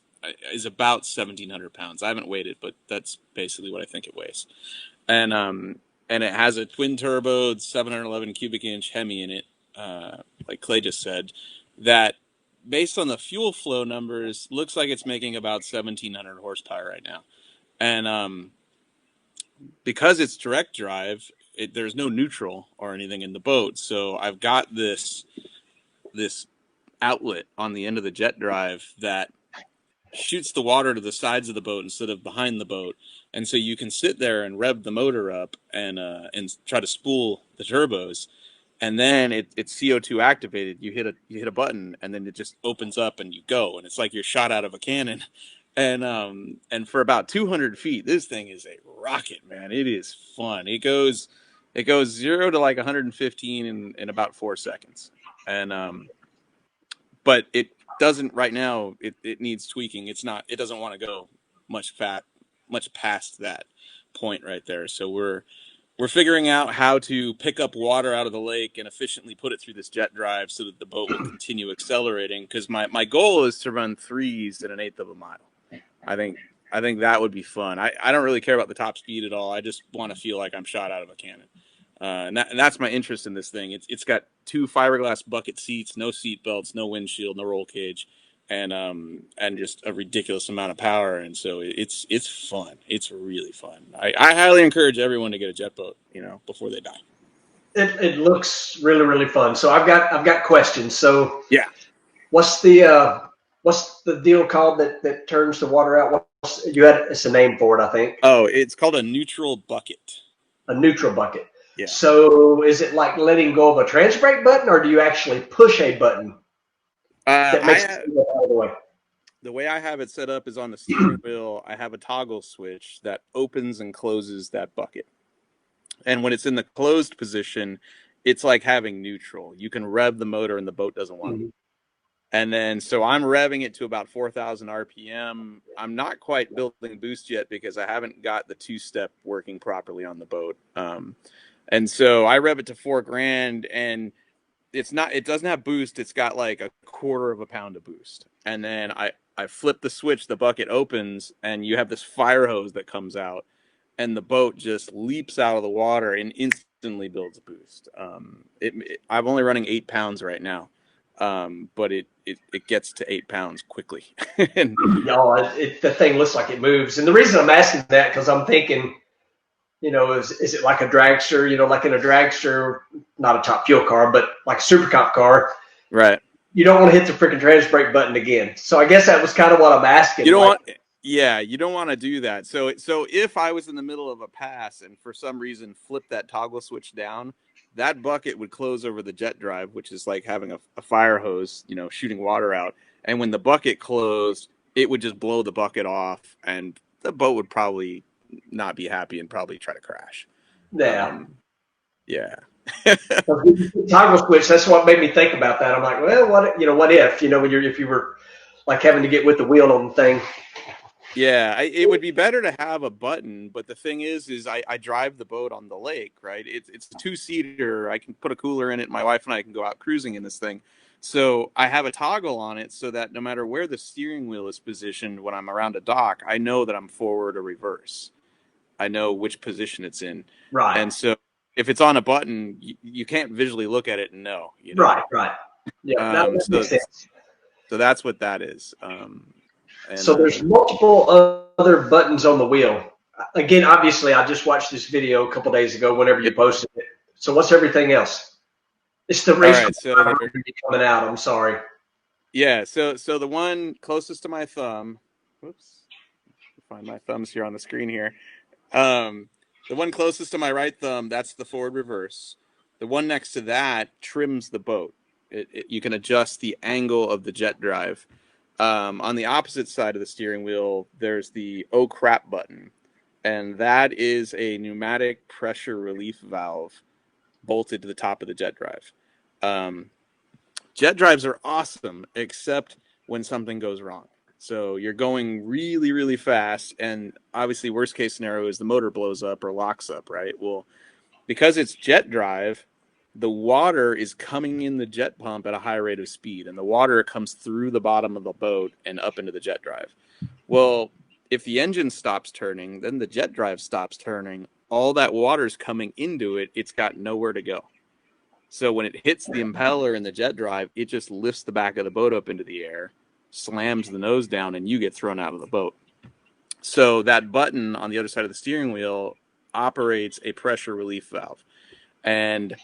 is about 1,700 pounds. I haven't weighed it, but that's basically what I think it weighs. And it has a twin turbo 711 cubic inch Hemi in it, like Clay just said, that based on the fuel flow numbers looks like it's making about 1,700 horsepower right now. And because it's direct drive, there's no neutral or anything in the boat. So I've got this outlet on the end of the jet drive that shoots the water to the sides of the boat instead of behind the boat. And so you can sit there and rev the motor up and try to spool the turbos. And then it's CO2 activated. You hit a button, and then it just opens up and you go. And it's like you're shot out of a cannon. And for about 200 feet, this thing is a rocket, man. It is fun. It goes 0 to like 115 in about 4 seconds. But it doesn't right now. It needs tweaking. It doesn't want to go much past that point right there. So we're figuring out how to pick up water out of the lake and efficiently put it through this jet drive so that the boat will continue accelerating. Because my goal is to run 3s at 1/8 of a mile. I think that would be fun. I don't really care about the top speed at all. I just want to feel like I'm shot out of a cannon. And that's my interest in this thing. It's got 2 fiberglass bucket seats, no seat belts, no windshield, no roll cage, and just a ridiculous amount of power. And so it's fun. It's really fun. I highly encourage everyone to get a jet boat, before they die. It looks really, really fun. So I've got questions. So yeah, what's the deal called that turns the water out? It's a name for it, I think. Oh, it's called a neutral bucket. A neutral bucket. Yeah. So is it like letting go of a trans brake button, or do you actually push a button that makes it go out of the way? The way I have it set up is on the steering wheel. I have a toggle switch that opens and closes that bucket. And when it's in the closed position, it's like having neutral. You can rev the motor and the boat doesn't want to. And then, so I'm revving it to about 4,000 RPM. I'm not quite building boost yet because I haven't got the 2-step working properly on the boat. And so I rev it to $4,000, and it doesn't have boost. It's got like 1/4 pound of boost. And then I flip the switch, the bucket opens, and you have this fire hose that comes out, and the boat just leaps out of the water and instantly builds boost. I'm only running 8 pounds right now. But it gets to 8 pounds quickly. The thing looks like it moves. And the reason I'm asking that, because I'm thinking, is it like a dragster, like in a dragster, not a top fuel car, but like a super cop car. Right. You don't want to hit the freaking trans brake button again. So I guess that was kind of what I'm asking. You don't want to do that. So if I was in the middle of a pass and for some reason flip that toggle switch down, that bucket would close over the jet drive, which is like having a fire hose, shooting water out. And when the bucket closed, it would just blow the bucket off, and the boat would probably not be happy and probably try to crash. Yeah. Yeah. Toggle switch. That's what made me think about that. I'm like, well, what if, if you were like having to get with the wheel on the thing. Yeah, it would be better to have a button, but the thing is I drive the boat on the lake, right? It's a 2-seater. I can put a cooler in it. My wife and I can go out cruising in this thing. So I have a toggle on it so that no matter where the steering wheel is positioned when I'm around a dock, I know that I'm forward or reverse. I know which position it's in. Right. And so if it's on a button, you can't visually look at it and know. You know? Right. Yeah, that makes sense. So that's what that is. So there's multiple other buttons on the wheel. Again, obviously, I just watched this video a couple days ago whenever you posted it. So what's everything else? It's the race coming out. I'm sorry. Yeah, so the one closest to my thumb, whoops, find my thumbs here on the screen here. The one closest to my right thumb, that's the forward reverse. The one next to that trims the boat. You can adjust the angle of the jet drive. On the opposite side of the steering wheel, there's the oh crap button. And that is a pneumatic pressure relief valve bolted to the top of the jet drive. Jet drives are awesome, except when something goes wrong. So you're going really, really fast, and obviously worst case scenario is the motor blows up or locks up, right? Well, because it's jet drive, the water is coming in the jet pump at a high rate of speed, and the water comes through the bottom of the boat and up into the jet drive. Well, if the engine stops turning, then the jet drive stops turning. All that water's coming into it. It's got nowhere to go. So when it hits the impeller and the jet drive, it just lifts the back of the boat up into the air, slams the nose down, and you get thrown out of the boat. So that button on the other side of the steering wheel operates a pressure relief valve. And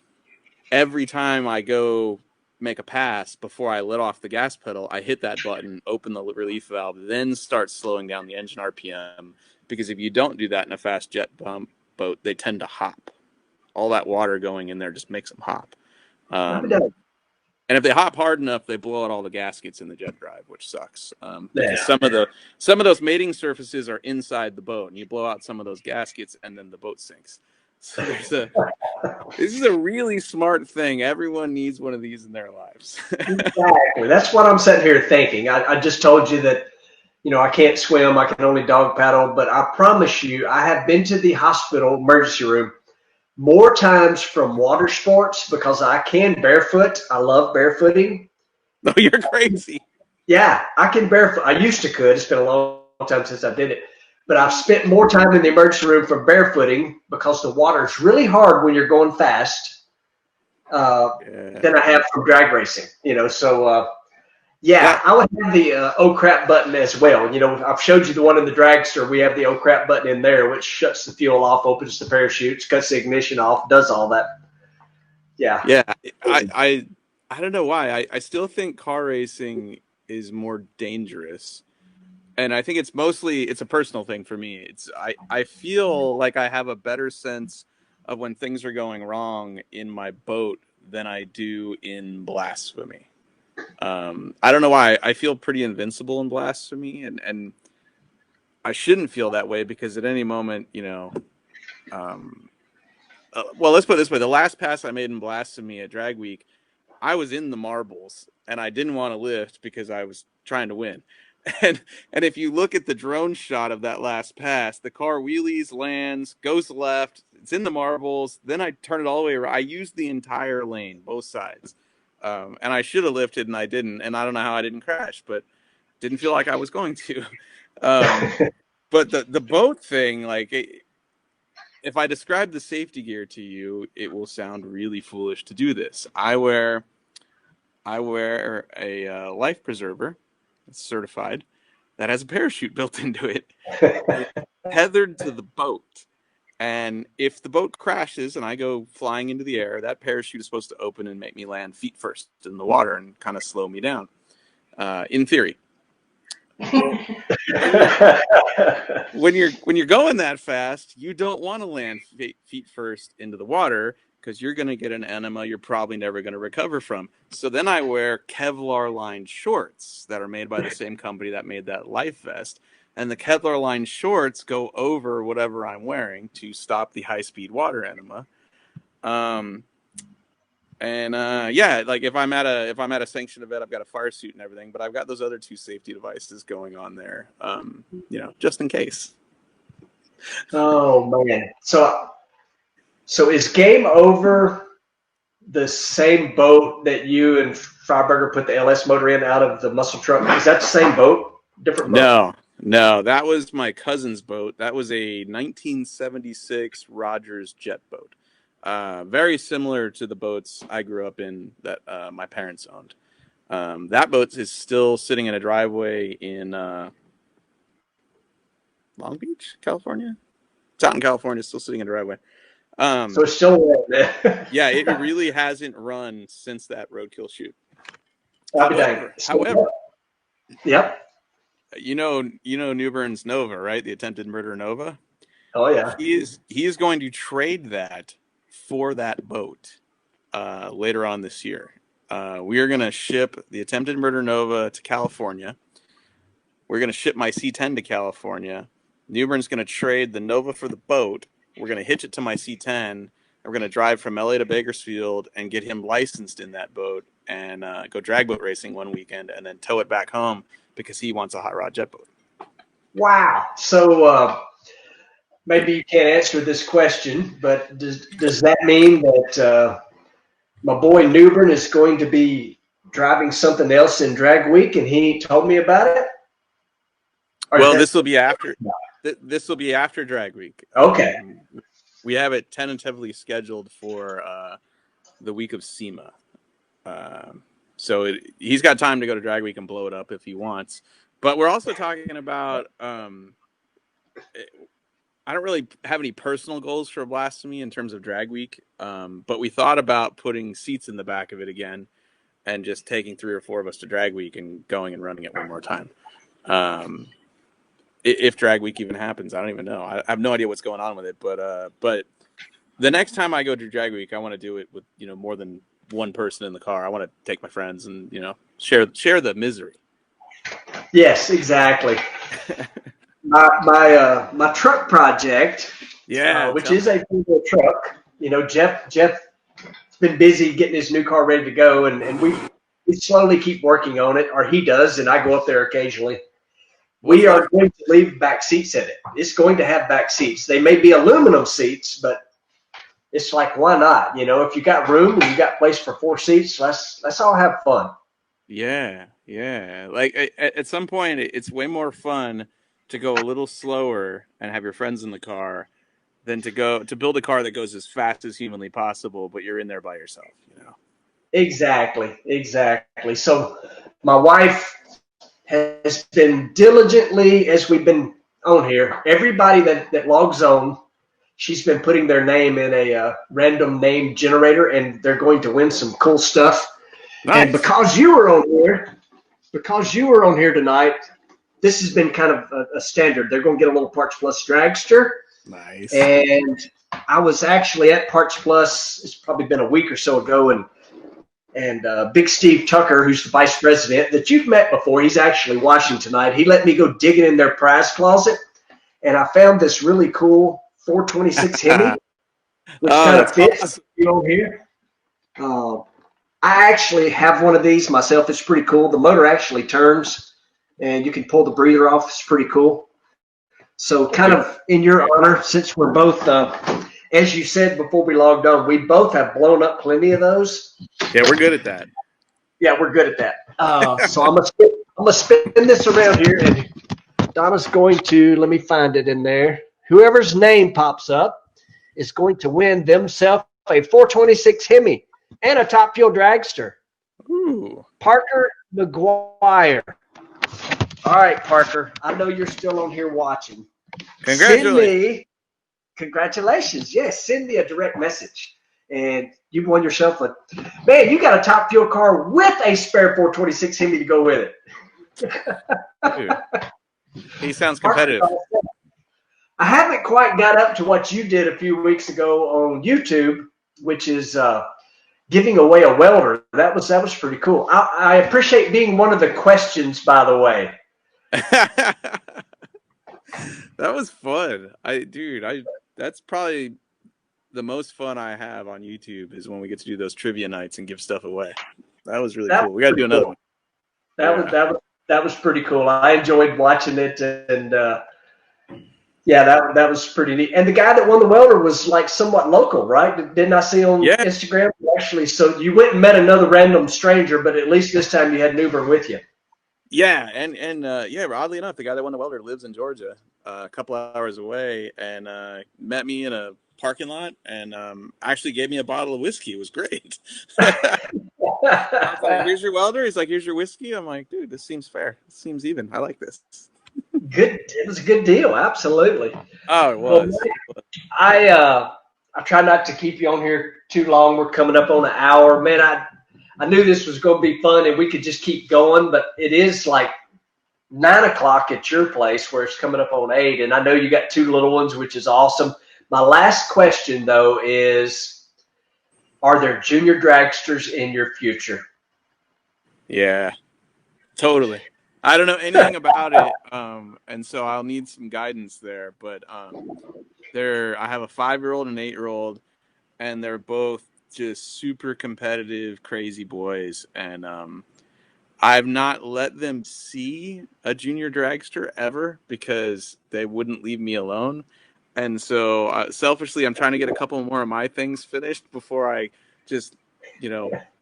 every time I go make a pass, before I let off the gas pedal, I hit that button, open the relief valve, then start slowing down the engine RPM. Because if you don't do that in a fast jet pump boat, they tend to hop. All that water going in there just makes them hop. And if they hop hard enough, they blow out all the gaskets in the jet drive, which sucks. Because some of those mating surfaces are inside the boat, and you blow out some of those gaskets, and then the boat sinks. So this is a really smart thing. Everyone needs one of these in their lives. Exactly. That's what I'm sitting here thinking. I just told you that, I can't swim. I can only dog paddle. But I promise you, I have been to the hospital emergency room more times from water sports because I can barefoot. I love barefooting. Oh, you're crazy. Yeah, I can barefoot. I used to could. It's been a long time since I did it. But I've spent more time in the emergency room for barefooting because the water is really hard when you're going fast than I have from drag racing. I would have the oh crap button as well. I've showed you the one in the dragster. We have the oh crap button in there, which shuts the fuel off, opens the parachutes, cuts the ignition off, does all that. Yeah. Yeah. I don't know why. I still think car racing is more dangerous. And I think it's a personal thing for me. I feel like I have a better sense of when things are going wrong in my boat than I do in Blasphemy. I don't know why. I feel pretty invincible in Blasphemy, and I shouldn't feel that way because at any moment, well, let's put it this way. The last pass I made in Blasphemy at Drag Week, I was in the marbles, and I didn't want to lift because I was trying to win. And if you look at the drone shot of that last pass, the car wheelies, lands, goes left, it's in the marbles, then I turn it all the way around. I used the entire lane, both sides. And I should have lifted, and I didn't. And I don't know how I didn't crash, but didn't feel like I was going to. But the boat thing, if I describe the safety gear to you, it will sound really foolish to do this. I wear a life preserver. It's certified, that has a parachute built into it, tethered to the boat. And if the boat crashes and I go flying into the air, that parachute is supposed to open and make me land feet first in the water and kind of slow me down, in theory. When you're going that fast, you don't want to land feet first into the water because you're going to get an enema you're probably never going to recover from. So then I wear Kevlar-lined shorts that are made by the same company that made that life vest. And the Kevlar-lined shorts go over whatever I'm wearing to stop the high-speed water enema. If I'm at a sanctioned event, I've got a fire suit and everything, but I've got those other two safety devices going on there, just in case. Oh man! So is game over the same boat that you and Freiberger put the LS motor in out of the muscle truck? Is that the same boat? Different boat? No, that was my cousin's boat. That was a 1976 Rogers jet boat. Very similar to the boats I grew up in that my parents owned. That boat is still sitting in a driveway in Long Beach, California. It's out in California, still sitting in a driveway. So it's still there. Yeah, it really hasn't run since that roadkill shoot. However, yep. You know Newbern's Nova, right? The attempted murder Nova. Oh yeah. He is going to trade that for that boat later on this year. We are going to ship the attempted murder Nova to California. We're going to ship my C10 to California. Newbern's going to trade the Nova for the boat. We're going to hitch it to my C10. And we're going to drive from LA to Bakersfield and get him licensed in that boat and go drag boat racing one weekend and then tow it back home because he wants a hot rod jet boat. Wow. So maybe you can't answer this question, but does that mean that my boy Newbern is going to be driving something else in drag week and he told me about it? Well, this will be after. This will be after drag week. Okay. We have it tentatively scheduled for the week of SEMA. So he's got time to go to drag week and blow it up if he wants. But we're also talking about I don't really have any personal goals for Blasphemy in terms of drag week. But we thought about putting seats in the back of it again and just taking 3 or 4 of us to drag week and going and running it one more time. If drag week even happens, I don't even know. I have no idea what's going on with it, but the next time I go to drag week, I want to do it with more than one person in the car. I want to take my friends and share the misery. Yes, exactly. my truck project, which is a full truck. Jeff's been busy getting his new car ready to go, and we slowly keep working on it, or he does, and I go up there occasionally. We are going to leave back seats in it. It's going to have back seats. They may be aluminum seats, but it's like, why not? If you got room and you got place for 4 seats, let's all have fun. Yeah. Like at some point, it's way more fun to go a little slower and have your friends in the car than to build a car that goes as fast as humanly possible, but you're in there by yourself. Exactly. So my wife has been diligently, as we've been on here, everybody that logs on, she's been putting their name in a random name generator, and they're going to win some cool stuff. Nice. And because you were on here tonight, this has been kind of a standard. They're going to get a little Parts Plus dragster. Nice. And I was actually at Parts Plus, it's probably been a week or so ago, and Big Steve Tucker, who's the vice president that you've met before, he's actually watching tonight. He let me go digging in their prize closet, and I found this really cool 426 Hemi, which kind of fits on here. I actually have one of these myself. It's pretty cool. The motor actually turns, and you can pull the breather off. It's pretty cool. So kind of in your honor, since we're both, as you said before we logged on, we both have blown up plenty of those. Yeah, we're good at that. Yeah, we're good at that. So I'm gonna spin this around here, and Donna's going to, let me find it in there. Whoever's name pops up is going to win themselves a 426 Hemi and a Top Fuel dragster. Ooh. Parker McGuire. All right, Parker. I know you're still on here watching. Congratulations. Yes, send me a direct message. And you won yourself man, you got a Top Fuel car with a spare 426 Hemi to go with it. Dude, he sounds competitive. I haven't quite got up to what you did a few weeks ago on YouTube, which is giving away a welder. That was pretty cool. I appreciate being one of the questions, by the way. That was fun. That's probably the most fun I have on YouTube is when we get to do those trivia nights and give stuff away. That was really cool. We got to do another one. That was pretty cool. I enjoyed watching it, and Yeah, that was pretty neat. And the guy that won the welter was like somewhat local, right? Didn't I see on Yeah, Instagram? Actually, so you went and met another random stranger, but at least this time you had an Uber with you. yeah, and yeah. Oddly enough, the guy that won the welter lives in Georgia, a couple hours away, and met me in a parking lot, and actually gave me a bottle of whiskey. It was great. I was like, "Here's your welder." He's like, "Here's your whiskey." I'm like, "Dude, this seems fair. This seems even. I like this." Good. It was a good deal. Absolutely. Oh, it Well, was. I try not to keep you on here too long. We're coming up on an hour. Man, I knew this was going to be fun and we could just keep going, but it is like 9 o'clock at your place where it's coming up on 8. And I know you got 2 little ones, which is awesome. My last question though is, are there junior dragsters in your future? Yeah, totally. I don't know anything about it, and so I'll need some guidance there. But I have a 5-year-old and an 8-year-old, and they're both just super competitive, crazy boys. And I've not let them see a junior dragster ever because they wouldn't leave me alone. And so selfishly, I'm trying to get a couple more of my things finished before I just,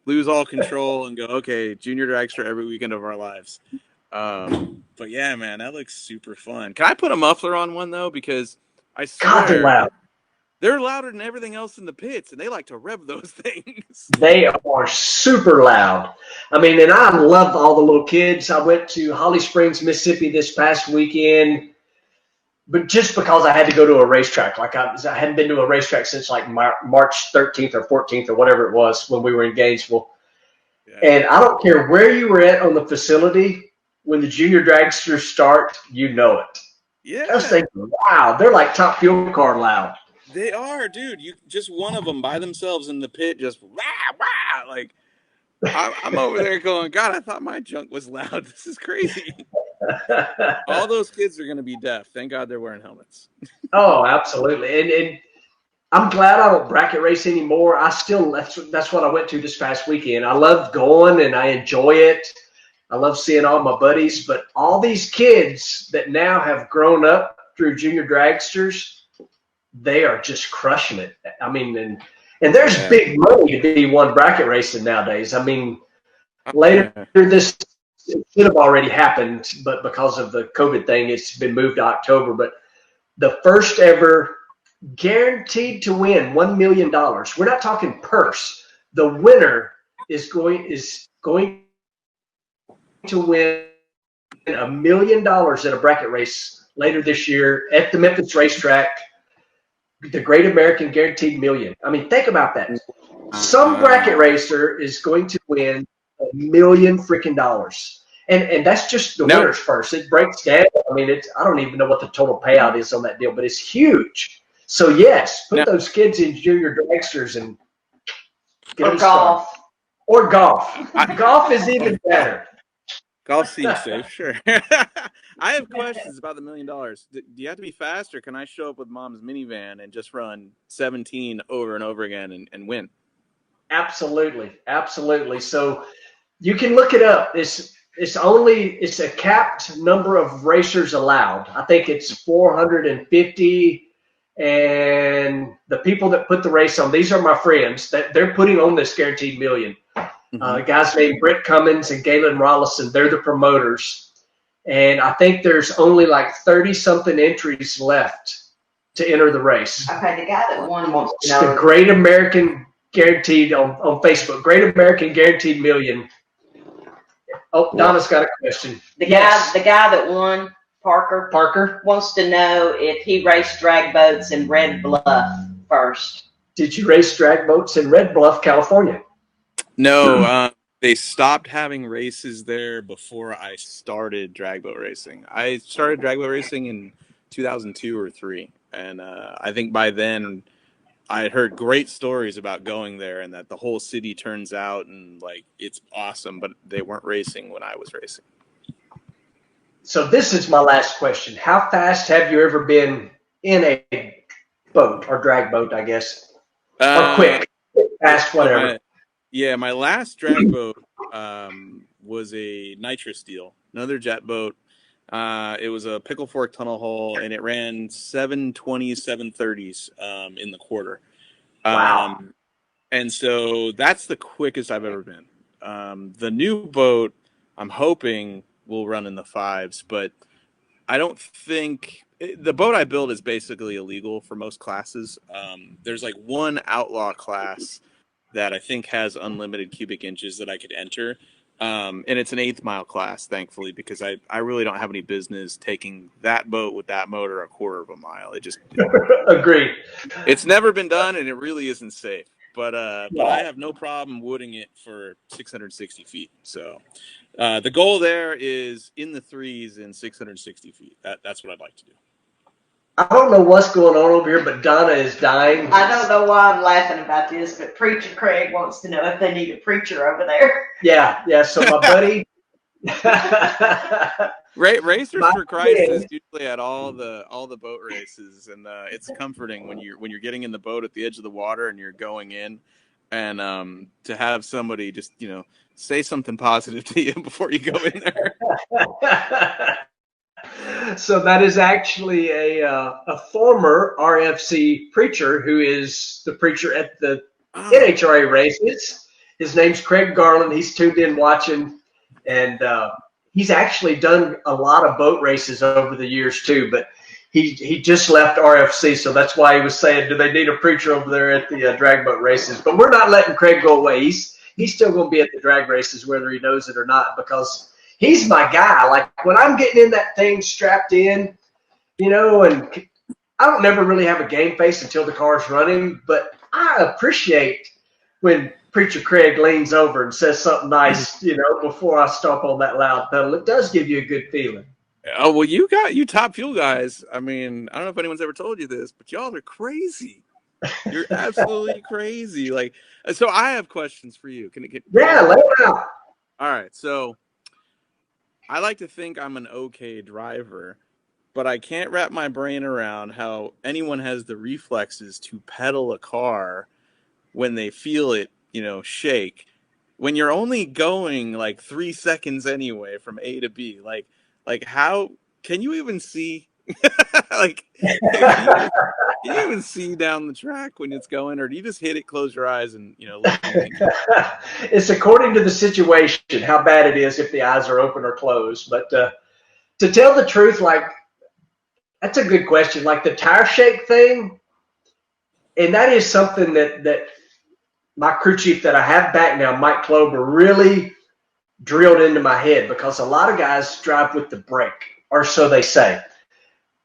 lose all control and go, okay, junior dragster every weekend of our lives. But yeah, man, that looks super fun. Can I put a muffler on one though? Because I God, they're swear loud. they're louder than everything else in the pits, and they like to rev those things. They are super loud. I mean, and I love all the little kids. I went to Holly Springs, Mississippi this past weekend, but just because I had to go to a racetrack. Like I hadn't been to a racetrack since like March 13th or 14th or whatever it was when we were in Gainesville. Yeah. And I don't care where you were at on the facility, when the junior dragsters start, you know it. Yeah. I was thinking, wow, they're like top fuel car loud. They are, dude. You just one of them by themselves in the pit, just rah, rah. Like I'm over there going, God, I thought my junk was loud. This is crazy. All those kids are going to be deaf. Thank God they're wearing helmets. Oh, absolutely. And I'm glad I don't bracket race anymore. That's what I went to this past weekend. I love going and I enjoy it. I love seeing all my buddies, but all these kids that now have grown up through junior dragsters, they are just crushing it. I mean, and there's big money to be won bracket racing nowadays. I mean, later this should have already happened, but because of the COVID thing, it's been moved to October. But the first ever guaranteed to win $1 million. We're not talking purse. The winner is going to win $1 million at a bracket race later this year at the Memphis Racetrack. The Great American Guaranteed Million. I mean, think about that. Some bracket racer is going to win $1 million freaking dollars. And that's just the winner's purse. It breaks down. I mean, I don't even know what the total payout is on that deal, but it's huge. So yes, put those kids in junior dragsters and or golf. Or golf. Golf is even better. Golf seems safe, sure. I have questions about the $1 million. Do you have to be fast, or can I show up with mom's minivan and just run 17 over and over again and win? Absolutely, absolutely. So you can look it up. It's a capped number of racers allowed. I think it's 450. And the people that put the race on, these are my friends that they're putting on this guaranteed million. Guys named Britt Cummins and Galen Rollison, they're the promoters. And I think there's only like 30-something entries left to enter the race. Okay, the guy that won wants to know. The Great American Guaranteed on Facebook. Great American Guaranteed Million. Oh, Donna's got a question. The guy that won, Parker wants to know if he raced drag boats in Red Bluff first. Did you race drag boats in Red Bluff, California? No, they stopped having races there before I started drag boat racing. I started drag boat racing in 2002 or 3, and I think by then I had heard great stories about going there and that the whole city turns out and like it's awesome, but they weren't racing when I was racing. So this is my last question. How fast have you ever been in a boat or drag boat, I guess? Or quick, fast, whatever. My last drag boat was a nitrous deal, another jet boat. It was a pickle fork tunnel hole, and it ran 720s, 730s in the quarter. Wow. And so that's the quickest I've ever been. The new boat, I'm hoping, will run in the 5s, but I don't think the boat I build is basically illegal for most classes. There's like one outlaw class that I think has unlimited cubic inches that I could enter. And it's an 1/8 mile class, thankfully, because I really don't have any business taking that boat with that motor 1/4 of a mile. Agreed. It's never been done, and it really isn't safe. But I have no problem wooding it for 660 feet. So the goal there is in the 3s in 660 feet. That's what I'd like to do. I don't know what's going on over here, but Donna is dying. I don't know why I'm laughing about this, but Preacher Craig wants to know if they need a preacher over there. Yeah. So my buddy. Racers for Christ is usually at all the boat races, and it's comforting when you're getting in the boat at the edge of the water and you're going in, and to have somebody just say something positive to you before you go in there. So that is actually a former RFC preacher who is the preacher at the NHRA races. His name's Craig Garland. He's tuned in watching, and he's actually done a lot of boat races over the years too, but he just left RFC, so that's why he was saying, do they need a preacher over there at the drag boat races? But we're not letting Craig go away. He's still going to be at the drag races whether he knows it or not, because he's my guy. Like when I'm getting in that thing strapped in, and I don't never really have a game face until the car's running, but I appreciate when Preacher Craig leans over and says something nice, before I stomp on that loud pedal. It does give you a good feeling. Oh, well, you top fuel guys. I mean, I don't know if anyone's ever told you this, but y'all are crazy. You're absolutely crazy. Like, so I have questions for you. Yeah, lay it out. All right. So I like to think I'm an okay driver, but I can't wrap my brain around how anyone has the reflexes to pedal a car when they feel it, shake, when you're only going like 3 seconds anyway from A to B. Like how can you even see? Like, can you even see down the track when it's going, or do you just hit it, close your eyes, and look? It's according to the situation how bad it is if the eyes are open or closed. But to tell the truth, like, that's a good question. Like the tire shake thing, and that is something that my crew chief that I have back now, Mike Klober, really drilled into my head, because a lot of guys drive with the brake, or so they say.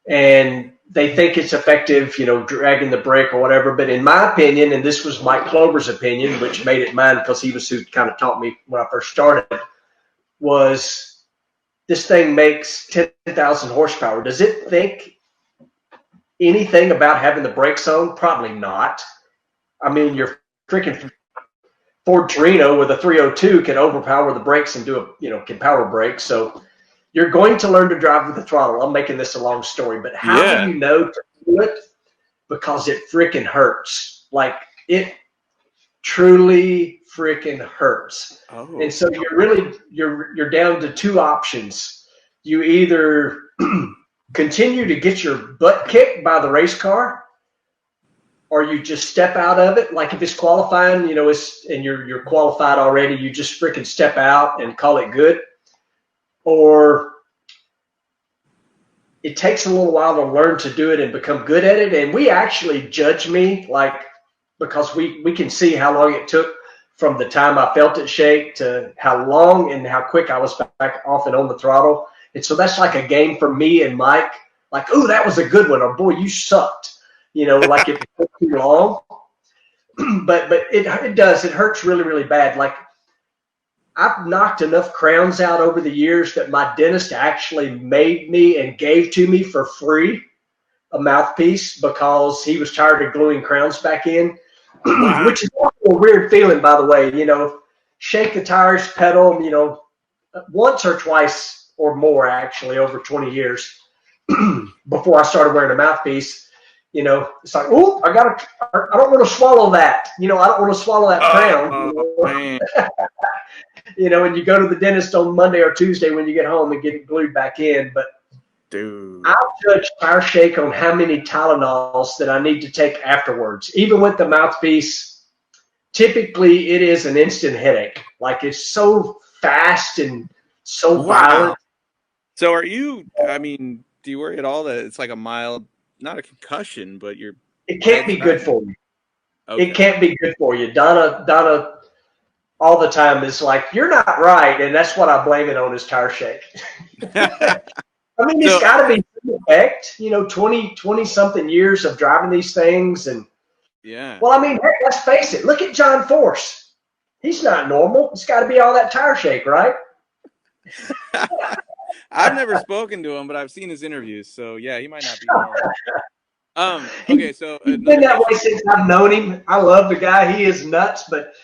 And they think it's effective, dragging the brake or whatever. But in my opinion, and this was Mike Klober's opinion, which made it mine because he was who kind of taught me when I first started, was this thing makes 10,000 horsepower. Does it think anything about having the brakes on? Probably not. I mean, your freaking Ford Torino with a 302 can overpower the brakes and can power brake. So you're going to learn to drive with the throttle. I'm making this a long story, but how do you know to do it? Because it freaking hurts. Like, it truly freaking hurts. Oh. And so you're down to two options. You either continue to get your butt kicked by the race car, or you just step out of it. Like if it's qualifying, and you're qualified already, you just freaking step out and call it good. Or it takes a little while to learn to do it and become good at it. And we actually judge me, because we can see how long it took from the time I felt it shake to how long and how quick I was back off and on the throttle. And so that's like a game for me and Mike. Like, oh, that was a good one. Or, boy, you sucked. Like if it took too long. But it does. It hurts really, really bad. Like, I've knocked enough crowns out over the years that my dentist actually made me and gave to me for free a mouthpiece, because he was tired of gluing crowns back in, which is a weird feeling, by the way. Shake the tires, pedal, once or twice or more, actually, over 20 years before I started wearing a mouthpiece. It's like, oh, I don't want to swallow that. I don't want to swallow that crown. And you go to the dentist on Monday or Tuesday when you get home and get it glued back in. But Dude. I'll judge tire shake on how many Tylenols that I need to take afterwards. Even with the mouthpiece, typically it is an instant headache. Like it's so fast and so violent. So are you, I mean, do you worry at all that it's like a mild, not a concussion, but you're... It can't be good for you. Okay. It can't be good for you. Donna all the time is like, you're not right. And that's what I blame it on is tire shake. I mean, it's got to be some effect, 20 something years of driving these things. And yeah. Well, I mean, heck, let's face it. Look at John Force. He's not normal. It's got to be all that tire shake, right? I've never spoken to him, but I've seen his interviews. So yeah, he might not be normal. Okay, so he's been that way since I've known him. I love the guy. He is nuts, but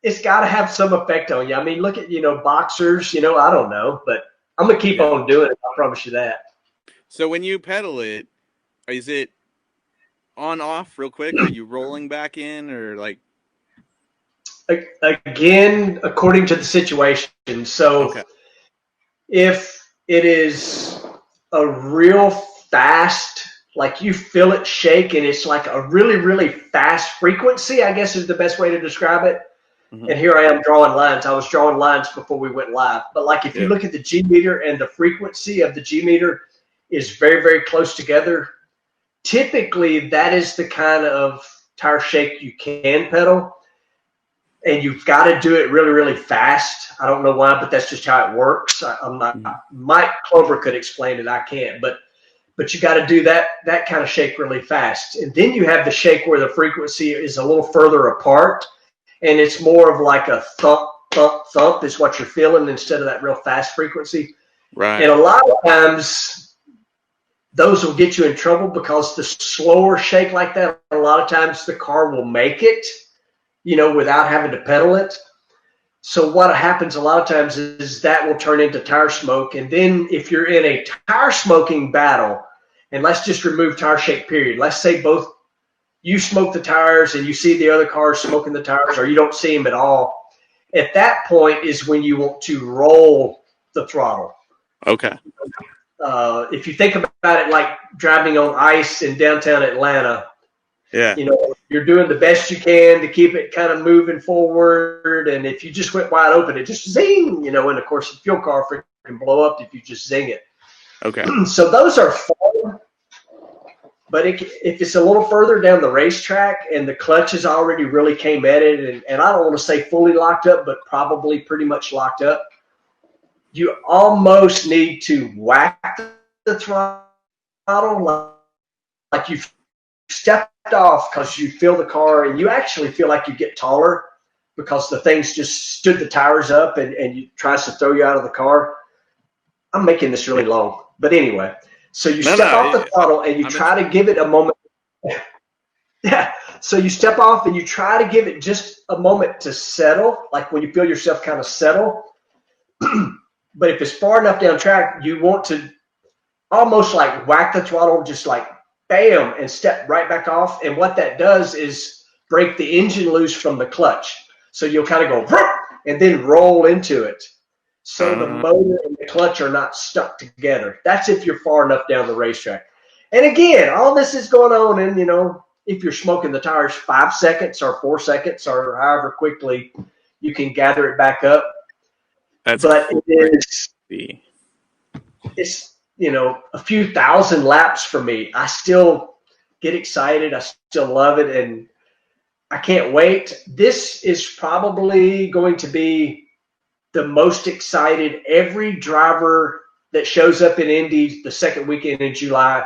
it's got to have some effect on you. I mean, look at, boxers, I don't know, but I'm going to keep on doing it. I promise you that. So when you pedal it, is it on off real quick? Are you rolling back in or like? Again, according to the situation. So if it is a real fast, like you feel it shake and it's like a really, really fast frequency, I guess is the best way to describe it. And here I am drawing lines. I was drawing lines before we went live. But like if you look at the G meter and the frequency of the G meter is very, very close together, typically that is the kind of tire shake you can pedal. And you've got to do it really, really fast. I don't know why, but that's just how it works. I'm not. Mike Clover could explain it. I can't. But you got to do that kind of shake really fast. And then you have the shake where the frequency is a little further apart. And it's more of like a thump, thump, thump is what you're feeling instead of that real fast frequency. Right. And a lot of times those will get you in trouble because the slower shake like that, a lot of times the car will make it, without having to pedal it. So what happens a lot of times is that will turn into tire smoke. And then if you're in a tire smoking battle, and let's just remove tire shake period. Let's say both you smoke the tires and you see the other cars smoking the tires, or you don't see them at all. At that point is when you want to roll the throttle. Okay. If you think about it like driving on ice in downtown Atlanta, you're doing the best you can to keep it kind of moving forward. And if you just went wide open, it just zing, and of course the fuel car can blow up if you just zing it. Okay. So those are fun. But if it's a little further down the racetrack and the clutch is already really came at it, and I don't want to say fully locked up, but probably pretty much locked up, you almost need to whack the throttle like you've stepped off because you feel the car and you actually feel like you get taller because the thing's just stood the tires up and it tries to throw you out of the car. I'm making this really long. But anyway. So you step off the throttle and you try to give it a moment. Yeah. So you step off and you try to give it just a moment to settle, like when you feel yourself kind of settle. But if it's far enough down track, you want to almost like whack the throttle, just like bam, and step right back off. And what that does is break the engine loose from the clutch. So you'll kind of go and then roll into it. So the motor and the clutch are not stuck together. That's if you're far enough down the racetrack. And again, all this is going on in, if you're smoking the tires 5 seconds or 4 seconds or however quickly you can gather it back up. But it's a few thousand laps for me. I still get excited. I still love it. And I can't wait. This is probably going to be the most excited. Every driver that shows up in Indy the second weekend in July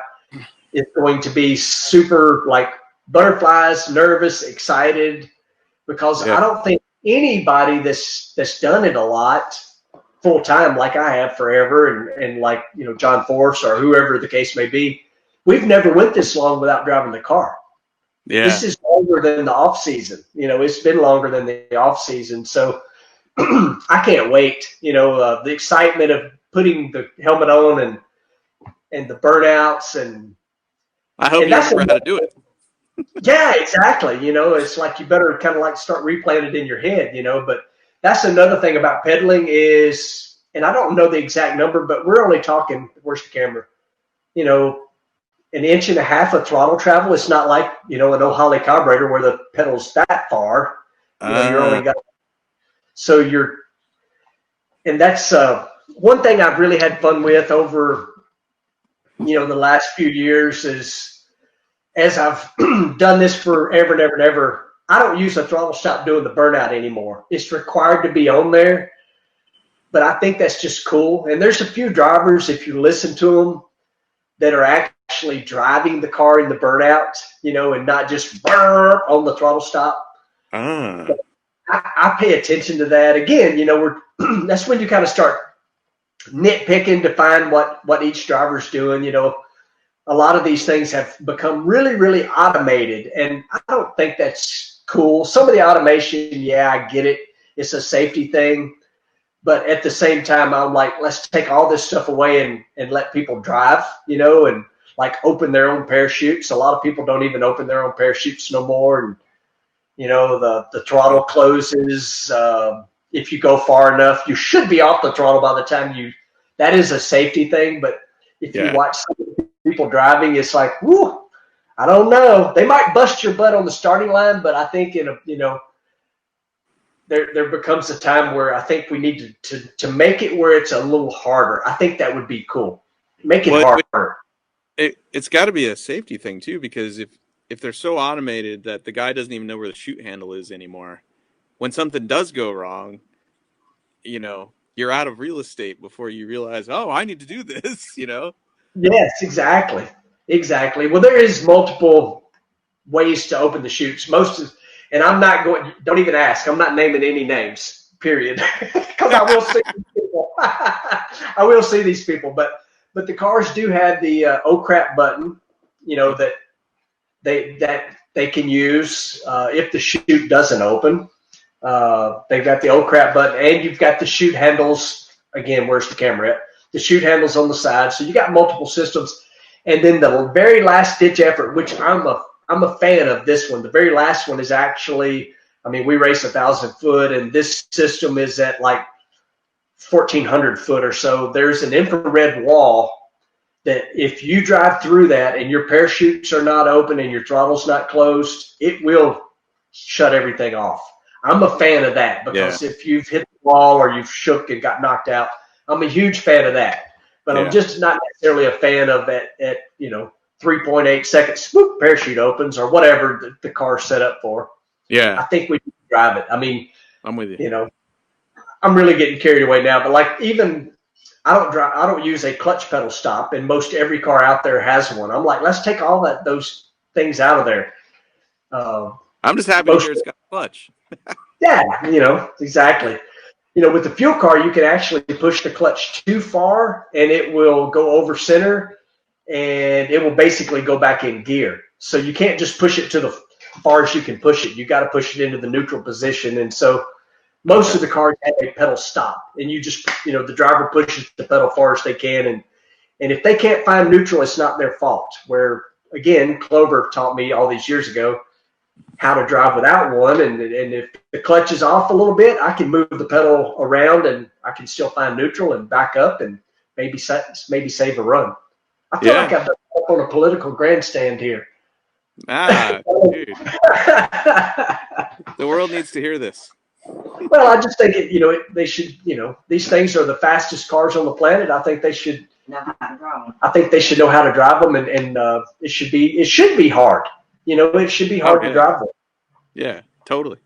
is going to be super like butterflies, nervous, excited, because I don't think anybody that's done it a lot full time like I have forever and like John Force or whoever the case may be, we've never went this long without driving the car. Yeah. This is longer than the off season. It's been longer than the off season. So I can't wait. The excitement of putting the helmet on and the burnouts and I hope you remember how to do it. Yeah, exactly. It's like you better kind of like start replaying it in your head. But that's another thing about pedaling is, and I don't know the exact number, but we're only talking. Where's the camera? you know, an inch and a half of throttle travel. It's not like, you know, an O'Holly carburetor where the pedal's that far. You know, you're only got, so you're, and that's one thing I've really had fun with over, you know, the last few years is, as I've done this forever and ever and ever, I don't use a throttle stop doing the burnout anymore. It's required to be on there, but I think that's just cool. And there's a few drivers, if you listen to them, that are actually driving the car in the burnout, you know, and not just burr on the throttle stop. I pay attention to that. Again, you know, that's when you kind of start nitpicking to find what each driver's doing. You know, a lot of these things have become really, really automated, and I don't think that's cool. Some of the automation, yeah, I get it. It's a safety thing. But at the same time, I'm like, let's take all this stuff away and let people drive, you know, and like open their own parachutes. A lot of people don't even open their own parachutes no more. And, you know, the throttle closes. If you go far enough, you should be off the throttle by the time that is a safety thing. But if you watch some people driving, it's like, whoo, I don't know. They might bust your butt on the starting line, but I think you know, there becomes a time where I think we need to make it where it's a little harder. I think that would be cool. Make it harder. It's got to be a safety thing too, because if they're so automated that the guy doesn't even know where the chute handle is anymore, when something does go wrong, you know, you're out of real estate before you realize, oh, I need to do this, you know? Yes, exactly. Well, there is multiple ways to open the chutes. And I'm not going, don't even ask. I'm not naming any names, period. Because I will see these people. I will see these people. But the cars do have the oh crap button, you know, that they can use if the chute doesn't open. They've got the oh crap button, and you've got the chute handles. Again, where's the camera at? The chute handles on the side. So you got multiple systems. And then the very last ditch effort, which I'm a fan of this one. The very last one is actually, I mean, we race 1,000 foot, and this system is at like 1,400 foot or so. There's an infrared wall that if you drive through that and your parachutes are not open and your throttle's not closed, it will shut everything off. I'm a fan of that because if you've hit the wall or you've shook and got knocked out, I'm a huge fan of that. But I'm just not necessarily a fan of at you know, 3.8 seconds, swoop, parachute opens or whatever the car's set up for. Yeah. I think we can drive it. I mean, I'm with you. You know, I'm really getting carried away now, but like even I don't use a clutch pedal stop, and most every car out there has one. I'm like, let's take all those things out of there. I'm just happy to hear it's got a clutch. Yeah, you know, exactly. You know, with the fuel car, you can actually push the clutch too far and it will go over center and it will basically go back in gear. So you can't just push it to the far as you can push it. You got to push it into the neutral position. And so most of the cars have a pedal stop, and you just, you know, the driver pushes the pedal far as they can. And if they can't find neutral, it's not their fault. Where, again, Clover taught me all these years ago how to drive without one. And if the clutch is off a little bit, I can move the pedal around and I can still find neutral and back up and maybe save a run. I feel like I've been up on a political grandstand here. Dude. The world needs to hear this. Well, I just think they should, these things are the fastest cars on the planet. I think they should know how to drive them. I think they should know how to drive them, and it should be hard. It should be hard to drive them. Yeah, totally.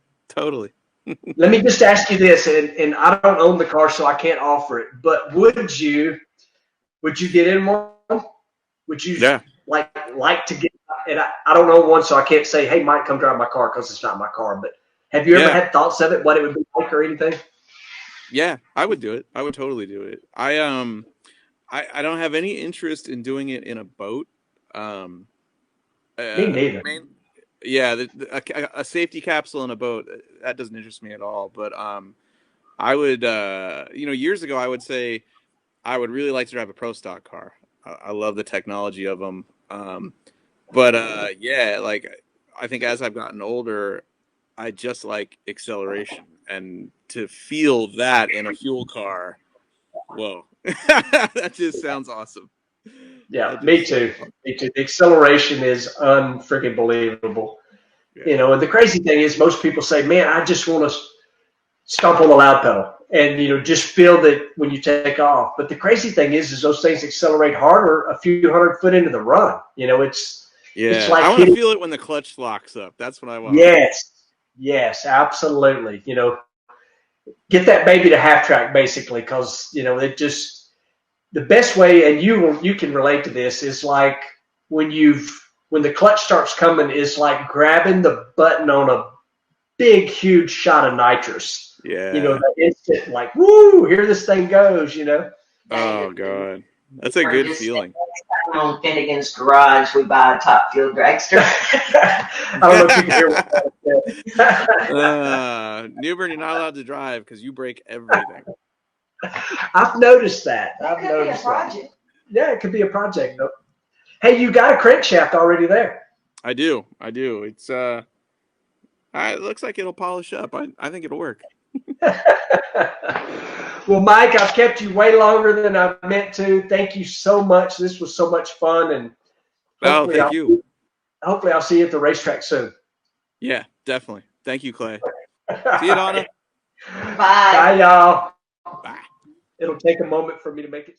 Let me just ask you this, and I don't own the car, so I can't offer it. But would you get in one? Would you like to get? And I don't own one, so I can't say, hey, Mike, come drive my car, because it's not my car. But have you ever had thoughts of it, what it would be like or anything? Yeah, I would do it. I would totally do it. I don't have any interest in doing it in a boat. Me neither. A safety capsule in a boat, that doesn't interest me at all. But I would, years ago, I would say I would really like to drive a pro stock car. I love the technology of them. I think as I've gotten older, I just like acceleration, and to feel that in a fuel car. Whoa, that just sounds awesome. Yeah, me too. Me too. The acceleration is unfreaking believable. Yeah. And the crazy thing is most people say, man, I just want to stomp on the loud pedal and, just feel that when you take off. But the crazy thing is those things accelerate harder a few hundred foot into the run. It's like I want to feel it when the clutch locks up. That's what I want. Yes, absolutely. Get that baby to half track basically, because, it just, the best way, and you can relate to this, is like when the clutch starts coming, is like grabbing the button on a big, huge shot of nitrous. Yeah. That instant, like, woo, here this thing goes, Oh, God. That's a good feeling. On Finnegan's garage, we buy a top fuel dragster. I don't know if you can hear what Newbern, you're not allowed to drive because you break everything. I've noticed that. That could be a project. Yeah, it could be a project. Hey, you got a crankshaft already there. I do. It's it looks like it'll polish up. I think it'll work. Well, Mike, I've kept you way longer than I meant to. Thank you so much. This was so much fun, and thank you. Hopefully, I'll see you at the racetrack soon. Yeah, definitely. Thank you, Clay. See you, Donna. Bye. Bye, y'all. Bye. It'll take a moment for me to make it.